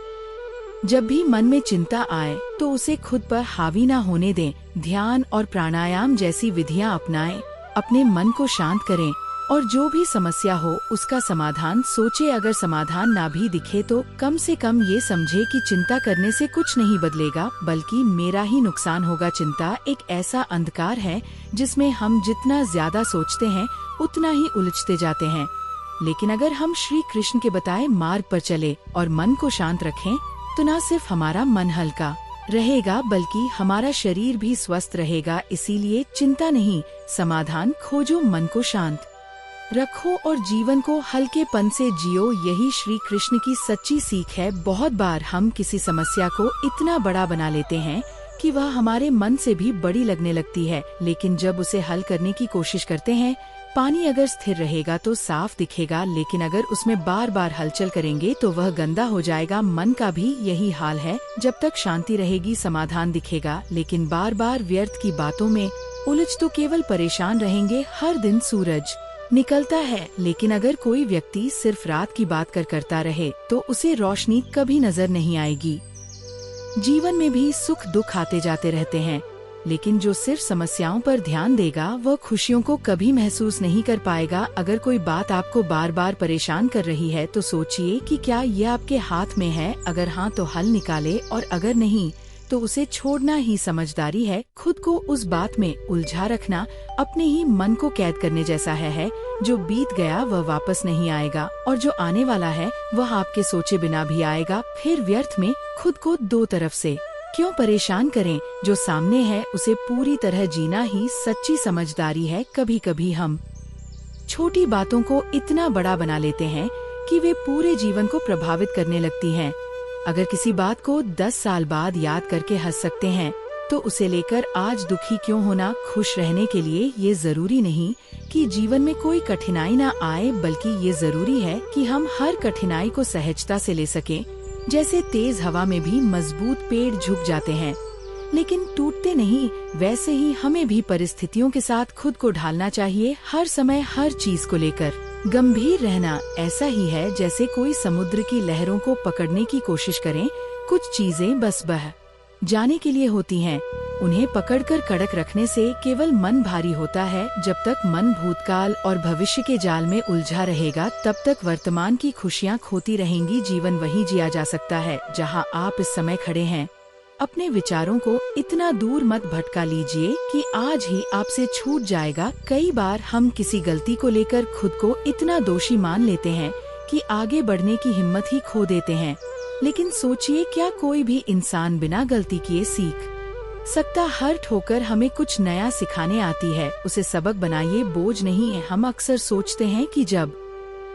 जब भी मन में चिंता आए तो उसे खुद पर हावी न होने दें। ध्यान और प्राणायाम जैसी विधियां अपनाएं, अपने मन को शांत करें और जो भी समस्या हो उसका समाधान सोचे। अगर समाधान ना भी दिखे तो कम से कम ये समझे कि चिंता करने से कुछ नहीं बदलेगा बल्कि मेरा ही नुकसान होगा। चिंता एक ऐसा अंधकार है जिसमें हम जितना ज्यादा सोचते हैं उतना ही उलझते जाते हैं। लेकिन अगर हम श्री कृष्ण के बताए मार्ग पर चले और मन को शांत रखें तो न सिर्फ हमारा मन हल्का रहेगा बल्कि हमारा शरीर भी स्वस्थ रहेगा। इसीलिए चिंता नहीं, समाधान खोजो, मन को शांत रखो और जीवन को हल्केपन से जियो। यही श्री कृष्ण की सच्ची सीख है। बहुत बार हम किसी समस्या को इतना बड़ा बना लेते हैं कि वह हमारे मन से भी बड़ी लगने लगती है, लेकिन जब उसे हल करने की कोशिश करते हैं, पानी अगर स्थिर रहेगा तो साफ दिखेगा, लेकिन अगर उसमें बार बार हलचल करेंगे तो वह गंदा हो जाएगा। मन का भी यही हाल है। जब तक शांति रहेगी समाधान दिखेगा, लेकिन बार बार व्यर्थ की बातों में उलझ तो केवल परेशान रहेंगे। हर दिन सूरज निकलता है, लेकिन अगर कोई व्यक्ति सिर्फ रात की बात करता रहे तो उसे रोशनी कभी नजर नहीं आएगी। जीवन में भी सुख दुख आते जाते रहते हैं, लेकिन जो सिर्फ समस्याओं पर ध्यान देगा वह खुशियों को कभी महसूस नहीं कर पाएगा। अगर कोई बात आपको बार बार परेशान कर रही है तो सोचिए कि क्या यह आपके हाथ में है। अगर हाँ तो हल निकाले और अगर नहीं तो उसे छोड़ना ही समझदारी है। खुद को उस बात में उलझा रखना अपने ही मन को कैद करने जैसा है। जो बीत गया वह वापस नहीं आएगा और जो आने वाला है वह आपके सोचे बिना भी आएगा। फिर व्यर्थ में खुद को दो तरफ से क्यों परेशान करें? जो सामने है उसे पूरी तरह जीना ही सच्ची समझदारी है। कभी कभी हम छोटी बातों को इतना बड़ा बना लेते हैं कि वे पूरे जीवन को प्रभावित करने लगती हैं। अगर किसी बात को 10 साल बाद याद करके हंस सकते हैं तो उसे लेकर आज दुखी क्यों होना? खुश रहने के लिए ये जरूरी नहीं कि जीवन में कोई कठिनाई ना आए, बल्कि ये जरूरी है कि हम हर कठिनाई को सहजता से ले सकें। जैसे तेज हवा में भी मजबूत पेड़ झुक जाते हैं लेकिन टूटते नहीं, वैसे ही हमें भी परिस्थितियों के साथ खुद को ढालना चाहिए। हर समय हर चीज को लेकर गंभीर रहना ऐसा ही है जैसे कोई समुद्र की लहरों को पकड़ने की कोशिश करें। कुछ चीजें बस बह जाने के लिए होती हैं। उन्हें पकड़कर कड़क रखने से केवल मन भारी होता है। जब तक मन भूतकाल और भविष्य के जाल में उलझा रहेगा, तब तक वर्तमान की खुशियाँ खोती रहेंगी। जीवन वही जिया जा सकता है जहाँ आप इस समय खड़े हैं। अपने विचारों को इतना दूर मत भटका लीजिए कि आज ही आपसे छूट जाएगा। कई बार हम किसी गलती को लेकर खुद को इतना दोषी मान लेते हैं कि आगे बढ़ने की हिम्मत ही खो देते हैं। लेकिन सोचिए, क्या कोई भी इंसान बिना गलती किए सीख सकता? हर ठोकर हमें कुछ नया सिखाने आती है। उसे सबक बनाइए, बोझ नहीं है। हम अक्सर सोचते हैं कि जब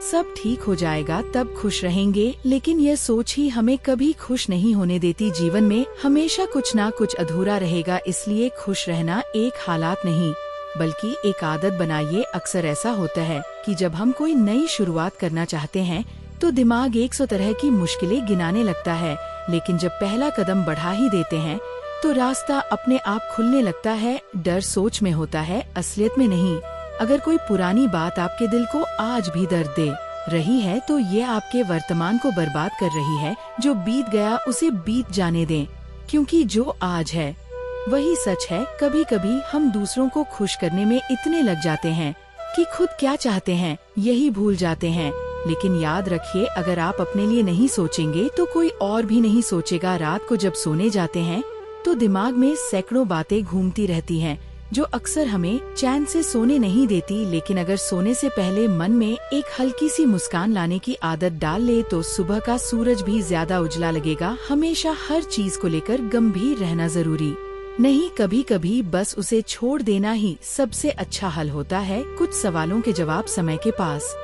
सब ठीक हो जाएगा तब खुश रहेंगे, लेकिन यह सोच ही हमें कभी खुश नहीं होने देती। जीवन में हमेशा कुछ ना कुछ अधूरा रहेगा, इसलिए खुश रहना एक हालात नहीं बल्कि एक आदत बनाइए। अक्सर ऐसा होता है कि जब हम कोई नई शुरुआत करना चाहते हैं तो दिमाग 100 तरह की मुश्किलें गिनाने लगता है, लेकिन जब पहला कदम बढ़ा ही देते हैं तो रास्ता अपने आप खुलने लगता है। डर सोच में होता है, असलियत में नहीं। अगर कोई पुरानी बात आपके दिल को आज भी दर्द दे रही है तो ये आपके वर्तमान को बर्बाद कर रही है। जो बीत गया उसे बीत जाने दें, क्योंकि जो आज है वही सच है। कभी कभी हम दूसरों को खुश करने में इतने लग जाते हैं कि खुद क्या चाहते हैं यही भूल जाते हैं। लेकिन याद रखिए, अगर आप अपने लिए नहीं सोचेंगे तो कोई और भी नहीं सोचेगा। रात को जब सोने जाते हैं तो दिमाग में सैकड़ों बातें घूमती रहती हैं जो अक्सर हमें चैन से सोने नहीं देती। लेकिन अगर सोने से पहले मन में एक हल्की सी मुस्कान लाने की आदत डाल ले तो सुबह का सूरज भी ज्यादा उजला लगेगा। हमेशा हर चीज को लेकर गंभीर रहना जरूरी नहीं, कभी कभी बस उसे छोड़ देना ही सबसे अच्छा हल होता है। कुछ सवालों के जवाब समय के पास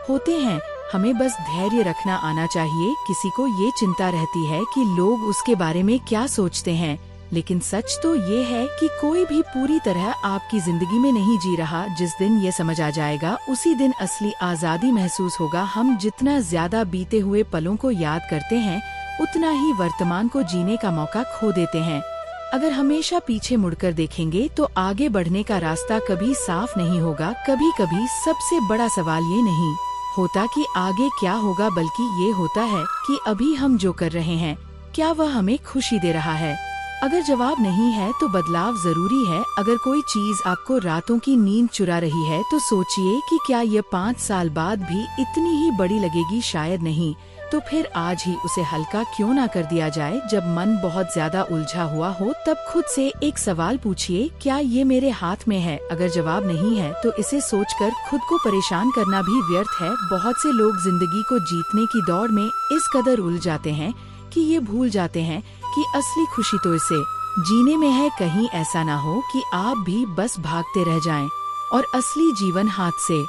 होते हैं, हमें बस धैर्य रखना आना चाहिए। किसी को ये चिंता रहती है कि लोग उसके बारे में क्या सोचते हैं, लेकिन सच तो ये है कि कोई भी पूरी तरह आपकी जिंदगी में नहीं जी रहा। जिस दिन ये समझ आ जाएगा उसी दिन असली आजादी महसूस होगा। हम जितना ज्यादा बीते हुए पलों को याद करते हैं उतना ही वर्तमान को जीने का मौका खो देते हैं। अगर हमेशा पीछे मुड़कर देखेंगे तो आगे बढ़ने का रास्ता कभी साफ नहीं होगा। कभी कभी सबसे बड़ा सवाल ये नहीं होता कि आगे क्या होगा, बल्कि ये होता है कि अभी हम जो कर रहे हैं क्या वह हमें खुशी दे रहा है। अगर जवाब नहीं है तो बदलाव जरूरी है। अगर कोई चीज आपको रातों की नींद चुरा रही है तो सोचिए कि क्या यह 5 साल बाद भी इतनी ही बड़ी लगेगी। शायद नहीं, तो फिर आज ही उसे हल्का क्यों ना कर दिया जाए। जब मन बहुत ज्यादा उलझा हुआ हो तब खुद से एक सवाल पूछिए, क्या ये मेरे हाथ में है? अगर जवाब नहीं है तो इसे सोचकर खुद को परेशान करना भी व्यर्थ है। बहुत से लोग जिंदगी को जीतने की दौड़ में इस कदर उलझ जाते हैं कि ये भूल जाते हैं कि असली खुशी तो इसे जीने में है। कहीं ऐसा ना हो कि आप भी बस भागते रह जाएं और असली जीवन हाथ से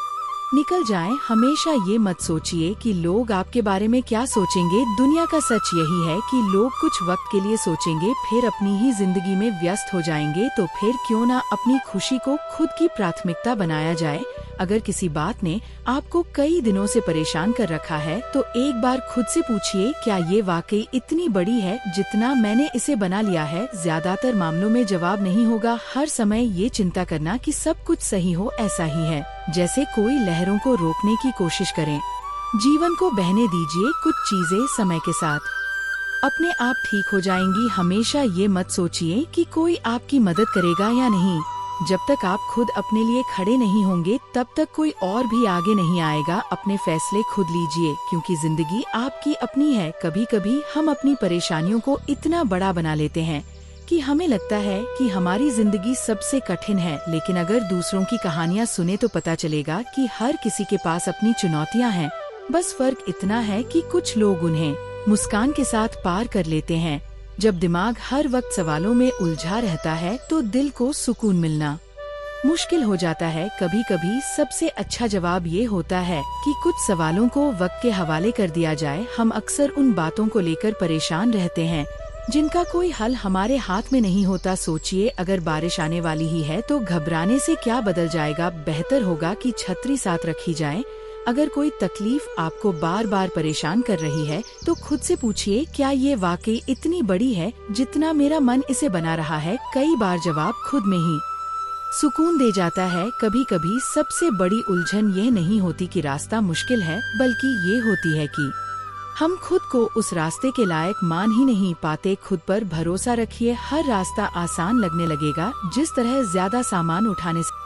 निकल जाए। हमेशा ये मत सोचिए कि लोग आपके बारे में क्या सोचेंगे। दुनिया का सच यही है कि लोग कुछ वक्त के लिए सोचेंगे, फिर अपनी ही जिंदगी में व्यस्त हो जाएंगे। तो फिर क्यों ना अपनी खुशी को खुद की प्राथमिकता बनाया जाए। अगर किसी बात ने आपको कई दिनों से परेशान कर रखा है तो एक बार खुद से पूछिए, क्या ये वाकई इतनी बड़ी है जितना मैंने इसे बना लिया है? ज्यादातर मामलों में जवाब नहीं होगा। हर समय ये चिंता करना कि सब कुछ सही हो, ऐसा ही है जैसे कोई लहरों को रोकने की कोशिश करें। जीवन को बहने दीजिए, कुछ चीजें समय के साथ अपने आप ठीक हो जाएंगी। हमेशा ये मत सोचिए कि कोई आपकी मदद करेगा या नहीं। जब तक आप खुद अपने लिए खड़े नहीं होंगे तब तक कोई और भी आगे नहीं आएगा। अपने फैसले खुद लीजिए, क्योंकि जिंदगी आपकी अपनी है। कभी कभी हम अपनी परेशानियों को इतना बड़ा बना लेते हैं कि हमें लगता है कि हमारी जिंदगी सबसे कठिन है। लेकिन अगर दूसरों की कहानियाँ सुने तो पता चलेगा कि हर किसी के पास अपनी चुनौतियाँ हैं। बस फर्क इतना है कि कुछ लोग उन्हें मुस्कान के साथ पार कर लेते हैं। जब दिमाग हर वक्त सवालों में उलझा रहता है तो दिल को सुकून मिलना मुश्किल हो जाता है। कभी कभी सबसे अच्छा जवाब ये होता है कि कुछ सवालों को वक्त के हवाले कर दिया जाए। हम अक्सर उन बातों को लेकर परेशान रहते हैं जिनका कोई हल हमारे हाथ में नहीं होता। सोचिए, अगर बारिश आने वाली ही है तो घबराने से क्या बदल जाएगा? बेहतर होगा कि छतरी साथ रखी जाए। अगर कोई तकलीफ आपको बार बार परेशान कर रही है तो खुद से पूछिए, क्या ये वाकई इतनी बड़ी है जितना मेरा मन इसे बना रहा है? कई बार जवाब खुद में ही सुकून दे जाता है। कभी कभी सबसे बड़ी उलझन यह नहीं होती कि रास्ता मुश्किल है, बल्कि ये होती है कि हम खुद को उस रास्ते के लायक मान ही नहीं पाते। खुद पर भरोसा रखिए, हर रास्ता आसान लगने लगेगा। जिस तरह ज्यादा सामान उठाने से